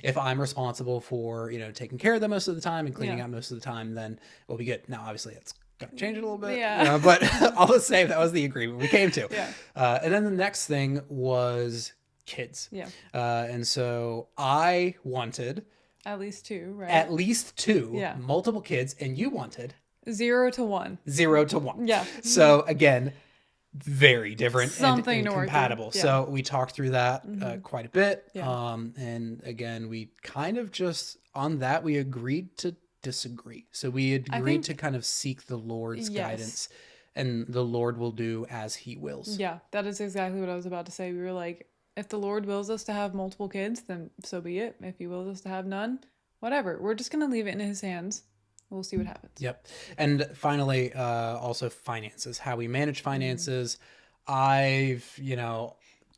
if I'm responsible for, taking care of them most of the time and cleaning out most of the time, then we'll be good. Now, obviously it's going to change a little bit, but I'll just say that was the agreement we came to. And then the next thing was kids. And so I wanted at least 2, right? At least 2, multiple kids, and you wanted 0 to 1. 0 to 1. Yeah. So again, very different Something and incompatible. So we talked through that quite a bit. And again, we kind of just on that we agreed to disagree. So we agreed to kind of seek the Lord's guidance, and the Lord will do as He wills. Yeah, that is exactly what I was about to say. We were like, if the Lord wills us to have multiple kids, then so be it. If He wills us to have none, whatever. We're just going to leave it in His hands. We'll see what happens. Yep. And finally, also finances, how we manage finances. I've,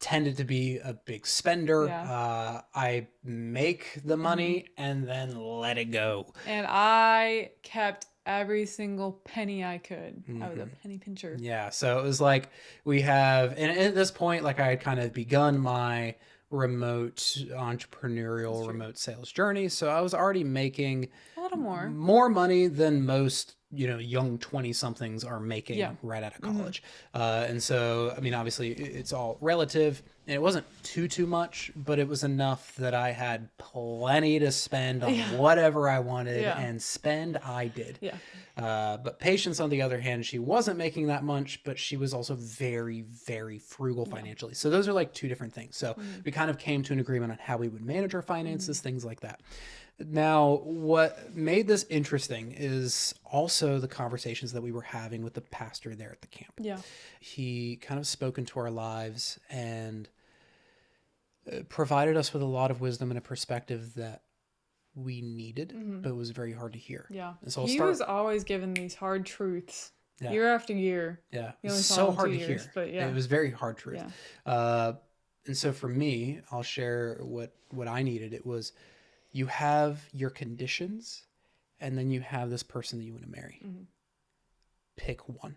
tended to be a big spender. I make the money and then let it go. And I kept every single penny I could. I was a penny pincher. Yeah. So it was like and at this point, like I had kind of begun my remote entrepreneurial remote sales journey. So I was already making a little more money than most, young 20 somethings are making right out of college. And so, I mean, obviously it's all relative and it wasn't too much, but it was enough that I had plenty to spend on whatever I wanted and spend I did. But Patience, on the other hand, she wasn't making that much, but she was also very, very frugal financially. So those are like 2 different things. So we kind of came to an agreement on how we would manage our finances, things like that. Now, what made this interesting is also the conversations that we were having with the pastor there at the camp. He kind of spoke into our lives and provided us with a lot of wisdom and a perspective that we needed, but it was very hard to hear. And so he was always given these hard truths year after year. It was so hard to hear. But it was very hard truth. And so for me, I'll share what I needed. It was, you have your conditions and then you have this person that you want to marry. Pick one.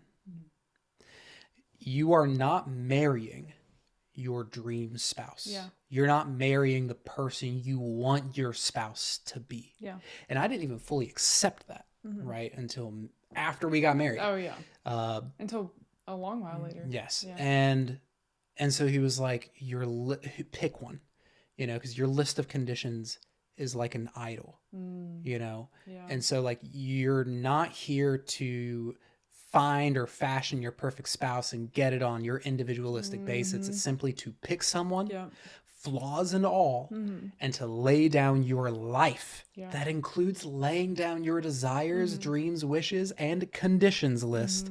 You are not marrying your dream spouse. You're not marrying the person you want your spouse to be. And I didn't even fully accept that, right? Until after we got married. Until a long while later. Yes. And so he was like, pick one, because your list of conditions is like an idol, And so like, you're not here to find or fashion your perfect spouse and get it on your individualistic basis. It's simply to pick someone, flaws and all, and to lay down your life. That includes laying down your desires, dreams, wishes, and conditions list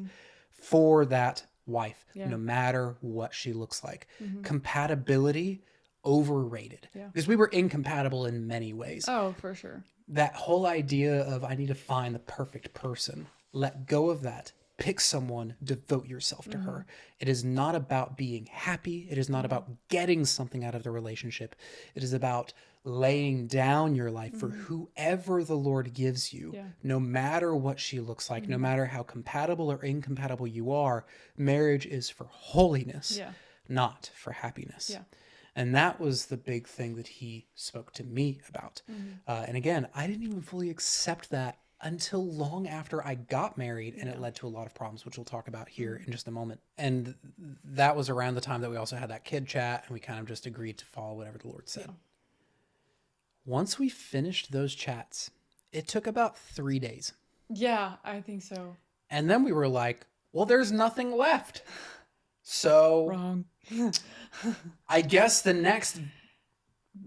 for that wife, no matter what she looks like. Compatibility, overrated. Because we were incompatible in many ways. Oh, for sure. That whole idea of I need to find the perfect person, let go of that. Pick someone, devote yourself to her. It is not about being happy. It is not about getting something out of the relationship. It is about laying down your life for whoever the Lord gives you, no matter what she looks like, no matter how compatible or incompatible you are. Marriage is for holiness, not for happiness. And that was the big thing that he spoke to me about. And again, I didn't even fully accept that until long after I got married, and it led to a lot of problems, which we'll talk about here in just a moment. And that was around the time that we also had that kid chat, and we kind of just agreed to follow whatever the Lord said. Once we finished those chats, it took about 3 days. Yeah, I think so. And then we were like, well, there's nothing left. So Wrong. I guess the next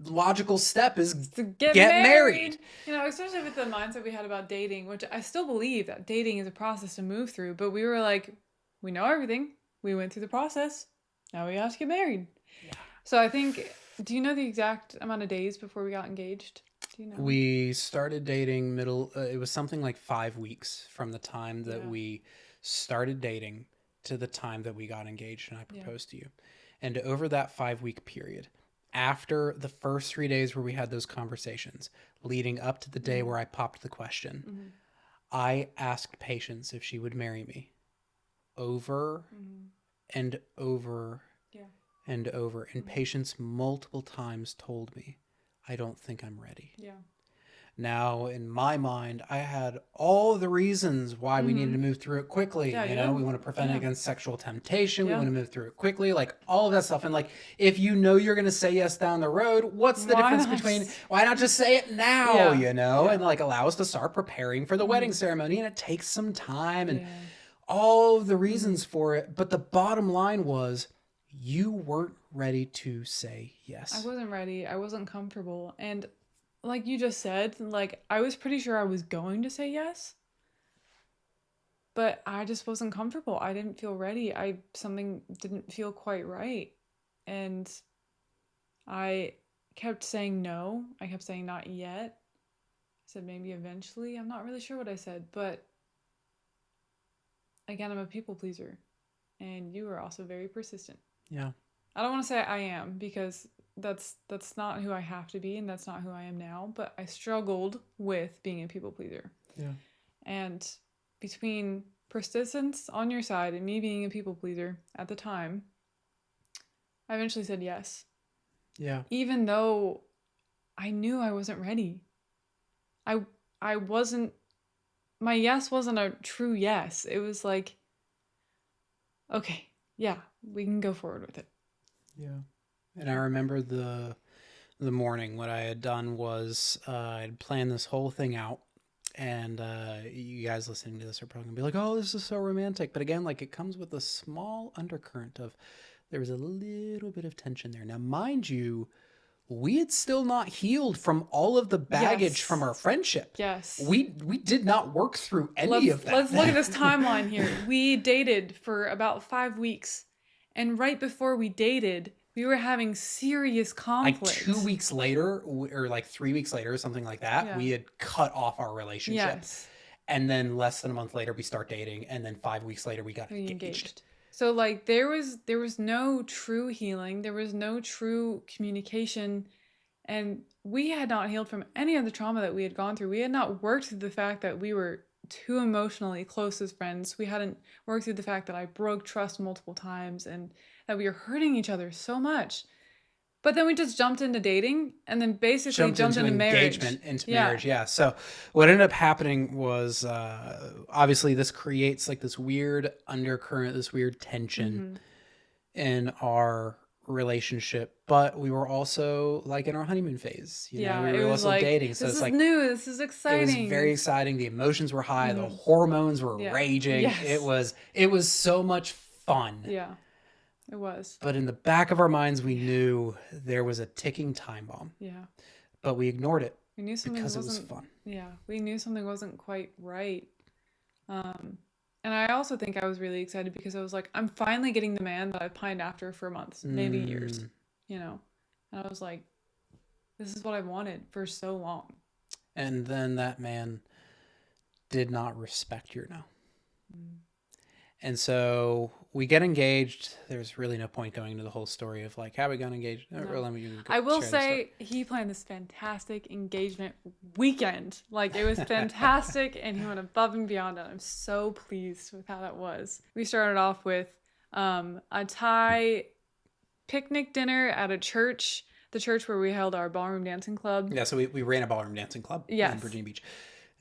logical step is to get get married. married. You know, especially with the mindset we had about dating, which I still believe that dating is a process to move through, but we were like, we know everything. We went through the process. Now we have to get married. Yeah. So I think, do you know the exact amount of days before we got engaged? Do you know? We started dating it was something like 5 weeks from the time that Yeah. we started dating to the time that we got engaged and I Yeah. proposed to you. And over that 5 week period, after the first 3 days where we had those conversations, leading up to the day where I popped the question, I asked Patience if she would marry me over and over Yeah. and over. And Patience multiple times told me, I don't think I'm ready. Yeah. Now, in my mind, I had all the reasons why we needed to move through it quickly. Yeah, You you know, did. we want to prevent Yeah. against sexual temptation. We Yeah. want to move through it quickly, like all of that stuff. And like, if you know you're going to say yes down the road, what's the difference between why not just say it now, Yeah. you know, Yeah. and like allow us to start preparing for the wedding ceremony. And it takes some time and Yeah. all of the reasons for it. But the bottom line was you weren't ready to say yes. I wasn't ready. I wasn't comfortable. And like you just said, like I was pretty sure I was going to say yes, but I just wasn't comfortable. I didn't feel ready. Something didn't feel quite right. And I kept saying no. I kept saying not yet. I said maybe eventually. I'm not really sure what I said, but again, I'm a people pleaser. And you were also very persistent. Yeah. I don't want to say I am because that's not who I have to be and that's not who I am now, but I struggled with being a people pleaser. Yeah. And between persistence on your side and me being a people pleaser at the time, I eventually said yes. Yeah. Even though I knew I wasn't ready. I wasn't my yes wasn't a true yes. It was like, okay, yeah, we can go forward with it. Yeah. And I remember the morning, what I had done was I'd planned this whole thing out. And you guys listening to this are probably gonna be like, "Oh, this is so romantic," but again, like it comes with a small undercurrent of there was a little bit of tension there. Now, mind you, we had still not healed from all of the baggage from our friendship. Yes. We did not work through any of that. Let's look at this timeline here. We dated for about 5 weeks, and right before we dated, we were having serious conflict. Like 2 weeks later, or like 3 weeks later, something like that, we had cut off our relationship. Yes. And then less than a month later, we start dating, and then 5 weeks later, we got engaged. So like there was no true healing. There was no true communication, and we had not healed from any of the trauma that we had gone through. We had not worked through the fact that we were too emotionally close as friends. We hadn't worked through the fact that I broke trust multiple times and that we were hurting each other so much. But then we just jumped into dating and then basically jumped into engagement, marriage. into marriage. Yeah. So what ended up happening was obviously this creates like this weird undercurrent, this weird tension in our relationship. But we were also like in our honeymoon phase. You know, we were also like, dating. So this it's like new. This is exciting. It was very exciting. The emotions were high. The hormones were raging. Yes. It was so much fun. Yeah. It was. But in the back of our minds, we knew there was a ticking time bomb. Yeah. But we ignored it. We knew something because wasn't, it was fun. Yeah. We knew something wasn't quite right. And I also think I was really excited because I was like, I'm finally getting the man that I've pined after for months, maybe years, you know? And I was like, this is what I wanted for so long. And then that man did not respect your no. And so we get engaged. There's really no point going into the whole story of like how we got engaged. No. I will say he planned this fantastic engagement weekend. Like it was fantastic and he went above and beyond it. I'm so pleased with how that was. We started off with a Thai picnic dinner at a church, the church where we held our ballroom dancing club. Yeah, so we ran a ballroom dancing club in Virginia Beach.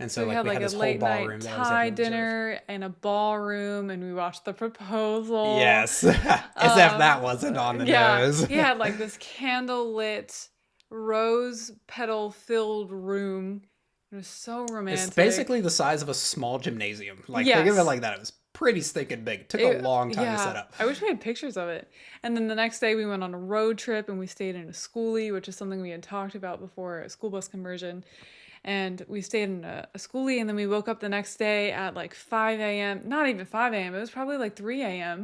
And so, we had this a whole ballroom late night Thai dinner and a ballroom, and we watched the proposal. Yes, as if that wasn't on the nose. He had like this candle-lit, rose petal-filled room. It was so romantic. It's basically the size of a small gymnasium. Like think of it like that. It was pretty stinking big. It took a long time to set up. I wish we had pictures of it. And then the next day we went on a road trip and we stayed in a schoolie, which is something we had talked about before, a school bus conversion. And we stayed in a schoolie, and then we woke up the next day at like 5 a.m. Not even 5 a.m. It was probably like 3 a.m.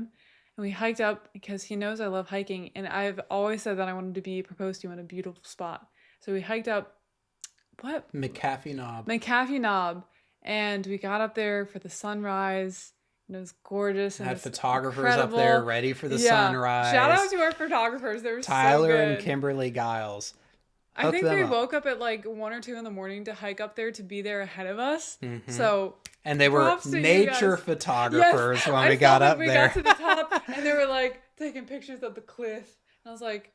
And we hiked up because he knows I love hiking. And I've always said that I wanted to be proposed to in a beautiful spot. So we hiked up, what? McAfee Knob. McAfee Knob. And we got up there for the sunrise. And it was gorgeous. And Had it was photographers incredible. up there ready for the sunrise. Shout out to our photographers. They were Tyler so good. and Kimberly Giles. I think they woke up at like 1 or 2 in the morning to hike up there to be there ahead of us. Mm-hmm. So and they were nature photographers when we got up there. We got to the top and they were like taking pictures of the cliff. And I was like,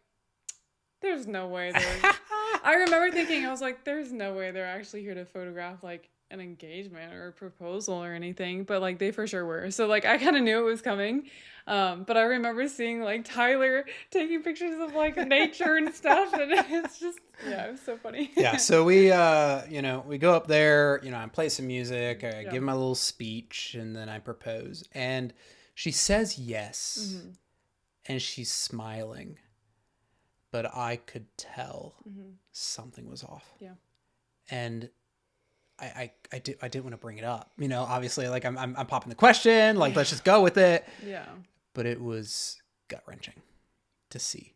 there's no way they're... I remember thinking, I was like, there's no way they're actually here to photograph like an engagement or a proposal or anything. But like they for sure were. So like I kind of knew it was coming. But I remember seeing like Tyler taking pictures of like nature and stuff. And it's just, it was so funny. Yeah. So we, we go up there, I play some music, I give my little speech, and then I propose. And she says yes. Mm-hmm. And she's smiling. But I could tell something was off. Yeah. And I didn't want to bring it up. Obviously, like I'm popping the question, like let's just go with it. Yeah. But it was gut-wrenching to see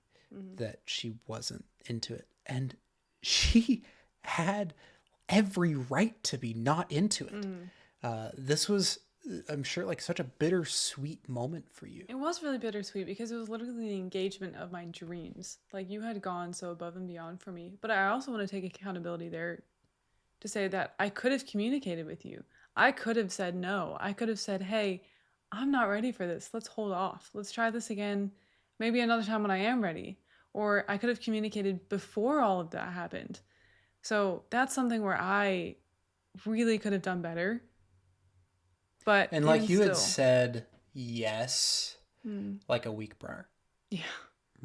that she wasn't into it. And she had every right to be not into it. This was, I'm sure, like such a bittersweet moment for you. It was really bittersweet because it was literally the engagement of my dreams. Like you had gone so above and beyond for me. But I also want to take accountability there to say that I could have communicated with you. I could have said no. I could have said, hey, I'm not ready for this. Let's hold off. Let's try this again. Maybe another time when I am ready. Or I could have communicated before all of that happened. So that's something where I really could have done better. But and like you had said yes, like a week prior. Yeah.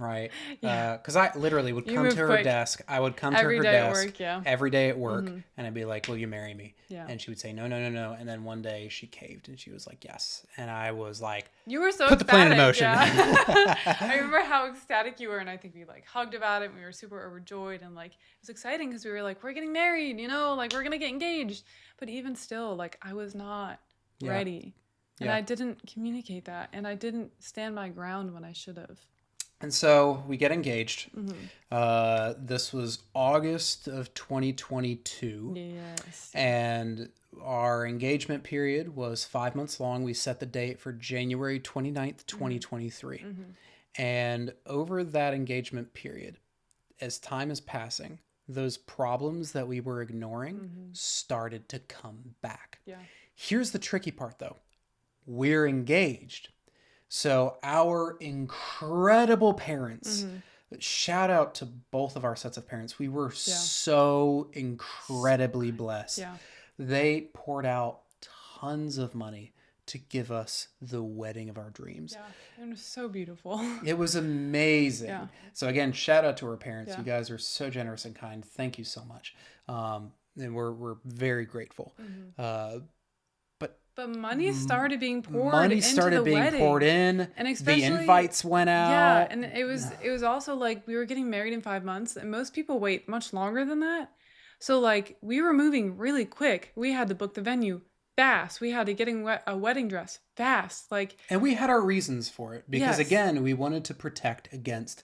Right. Yeah. Because I literally would come to her desk. I would come to her desk every day at work, and I'd be like, "Will you marry me?" Yeah. And she would say, "No, no, no, no." And then one day she caved, and she was like, "Yes." And I was like, "You were so put the plan in motion." Yeah. I remember how ecstatic you were, and I think we like hugged about it. And we were super overjoyed, and like it was exciting because we were like, "We're getting married," like we're gonna get engaged. But even still, like I was not ready, and I didn't communicate that, and I didn't stand my ground when I should have. And so we get engaged. This was August of 2022. Yes. And our engagement period was 5 months long. We set the date for January 29th, 2023. And over that engagement period, as time is passing, those problems that we were ignoring started to come back. Yeah. Here's the tricky part, though. We're engaged. So our incredible parents, shout out to both of our sets of parents. We were so incredibly blessed. Yeah. They poured out tons of money to give us the wedding of our dreams. Yeah, it was so beautiful. It was amazing. Yeah. So again, shout out to our parents. Yeah. You guys are so generous and kind. Thank you so much. And we're very grateful. But money started being poured into the wedding. Poured in. And especially the invites went out. Yeah, and it was also like we were getting married in 5 months, and most people wait much longer than that. So like we were moving really quick. We had to book the venue fast. We had to get a wedding dress fast. And we had our reasons for it because again, we wanted to protect against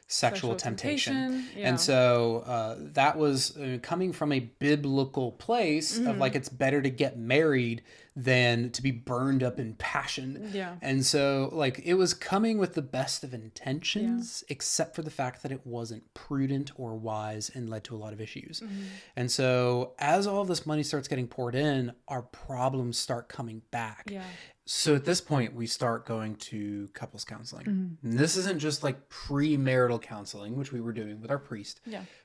sexual temptation. Yeah. And so that was coming from a biblical place of like it's better to get married than to be burned up in passion. Yeah. And so like it was coming with the best of intentions, except for the fact that it wasn't prudent or wise and led to a lot of issues. And so as all this money starts getting poured in, our problems start coming back. Yeah. So at this point, we start going to couples counseling. And this isn't just like premarital counseling, which we were doing with our priest,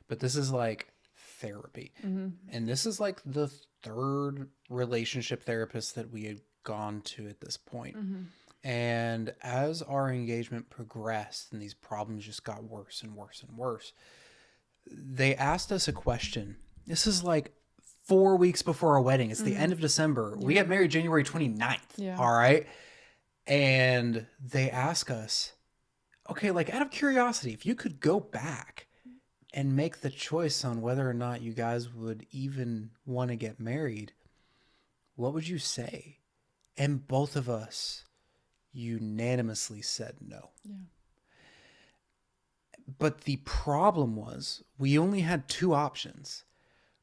but this is like therapy. And this is like the third relationship therapist that we had gone to at this point. And as our engagement progressed and these problems just got worse and worse and worse, they asked us a question. This is like 4 weeks before our wedding. It's the end of December. We get married January 29th. Yeah. All right. And they ask us, okay, like out of curiosity, if you could go back and make the choice on whether or not you guys would even want to get married, what would you say? And both of us unanimously said no. Yeah. But the problem was we only had two options: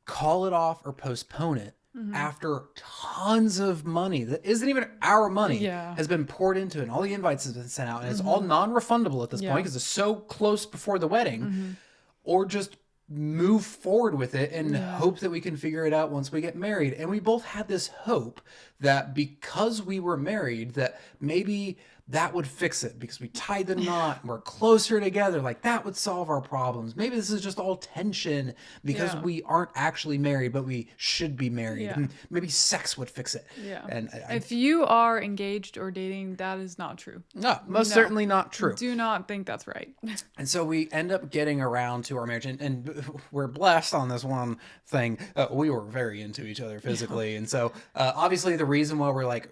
call it off or postpone it. After tons of money that isn't even our money Yeah. has been poured into it, and all the invites have been sent out, and it's all non-refundable at this point because it's so close before the wedding, or just move forward with it and hope that we can figure it out once we get married. And we both had this hope that because we were married, that maybe that would fix it, because we tied the knot and we're closer together, like that would solve our problems. Maybe this is just all tension because we aren't actually married, but we should be married. Yeah. And maybe sex would fix it. Yeah. And If you are engaged or dating, that is not true. no, most certainly not true. Do not think that's right. And so we end up getting around to our marriage, and we're blessed on this one thing. We were very into each other physically. And so obviously the reason why we're like,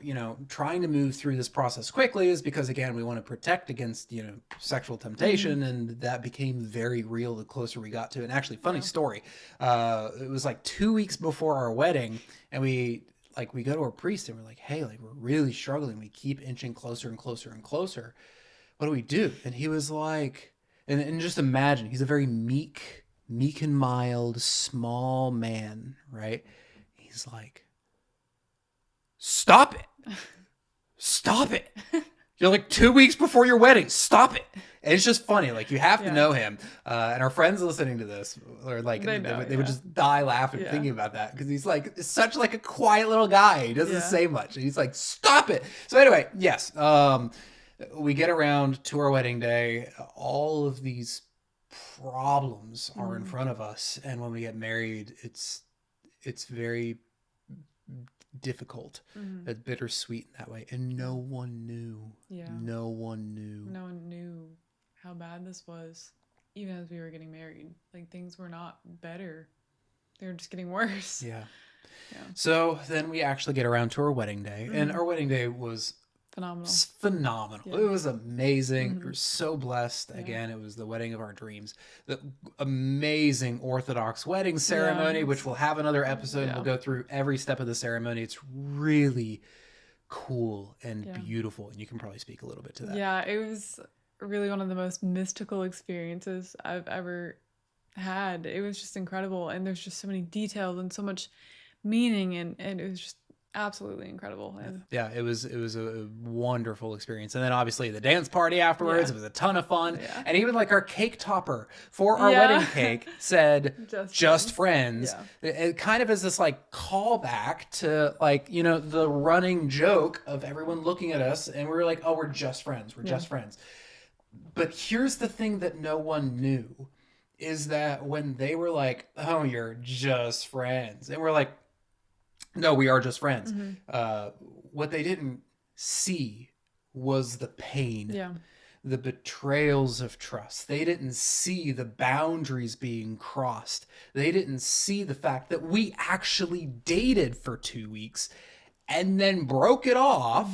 trying to move through this process quickly is because, again, we want to protect against, sexual temptation. And that became very real the closer we got to it. And actually, funny story, it was like 2 weeks before our wedding, and we go to our priest and we're like, hey, like we're really struggling. We keep inching closer and closer and closer. What do we do? And he was like, and just imagine, he's a very meek and mild, small man, right? He's like, stop it. Stop it. You're like 2 weeks before your wedding. Stop it. And it's just funny. Like, you have to know him. And our friends listening to this, or like, they would just die laughing thinking about that, because he's like such like a quiet little guy. He doesn't say much. And he's like, stop it. So anyway, yes. We get around to our wedding day. All of these problems are in front of us. And when we get married, it's very difficult. It's bittersweet in that way. And no one knew. No one knew. No one knew how bad this was, even as we were getting married. Like, things were not better. They were just getting worse. Yeah. So then we actually get around to our wedding day. And our wedding day was phenomenal. It was amazing. We were so blessed. Again, it was the wedding of our dreams. The amazing Orthodox wedding ceremony, which we'll have another episode. We'll go through every step of the ceremony. It's really cool and beautiful. And you can probably speak a little bit to that. Yeah, it was really one of the most mystical experiences I've ever had. It was just incredible. And there's just so many details and so much meaning. And it was just absolutely incredible. And it was a wonderful experience. And then obviously the dance party afterwards, it was a ton of fun. And even like our cake topper for our wedding cake said just friends. It kind of is this like callback to like, the running joke of everyone looking at us, and we were like, oh, we're just friends. We're just friends. But here's the thing that no one knew, is that when they were like, oh, you're just friends, and we're like, no, we are just friends. What they didn't see was the pain, the betrayals of trust. They didn't see the boundaries being crossed. They didn't see the fact that we actually dated for 2 weeks and then broke it off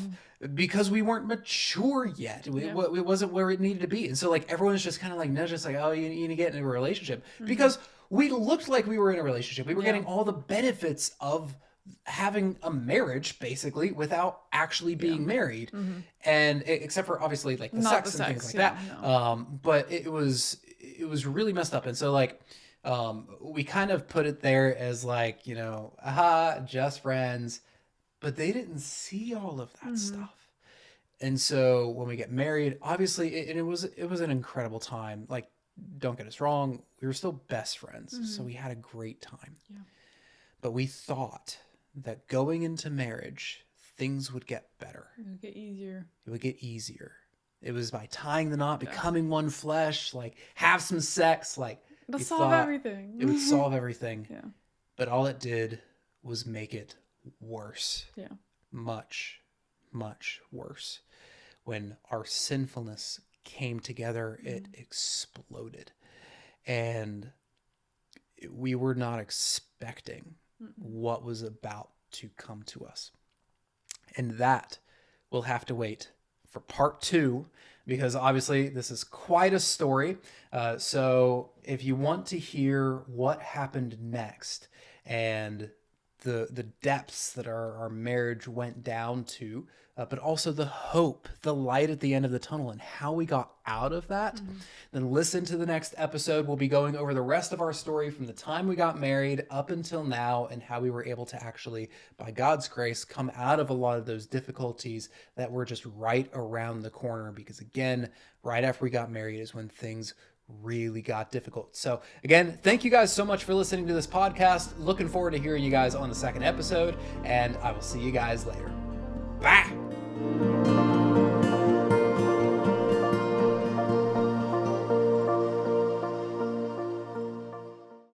because we weren't mature yet. It wasn't where it needed to be. And so like everyone's just kind of like nudged us like, oh, you need to get into a relationship, because we looked like we were in a relationship. We were getting all the benefits of having a marriage basically without actually being married, and except for obviously like the sex and things like that. But it was really messed up. And so like we kind of put it there as like, just friends, but they didn't see all of that stuff. And so when we get married, obviously it was an incredible time. Like, don't get us wrong, we were still best friends, so we had a great time. But we thought that going into marriage, things would get better. it would get easier. It would get easier. It was by tying the knot, becoming one flesh, like have some sex, like It'll solve everything. It would solve everything. Yeah. But all it did was make it worse. Yeah. Much, much worse. When our sinfulness came together, it exploded. And we were not expecting what was about to come to us. And that will have to wait for part 2, because obviously this is quite a story. So if you want to hear what happened next and the depths that our marriage went down to, but also the hope, the light at the end of the tunnel, and how we got out of that, then listen to the next episode. We'll be going over the rest of our story from the time we got married up until now, and how we were able to actually, by God's grace, come out of a lot of those difficulties that were just right around the corner. Because again, right after we got married is when things really got difficult. So again, thank you guys so much for listening to this podcast. Looking forward to hearing you guys on the second episode, and I will see you guys later. Bye.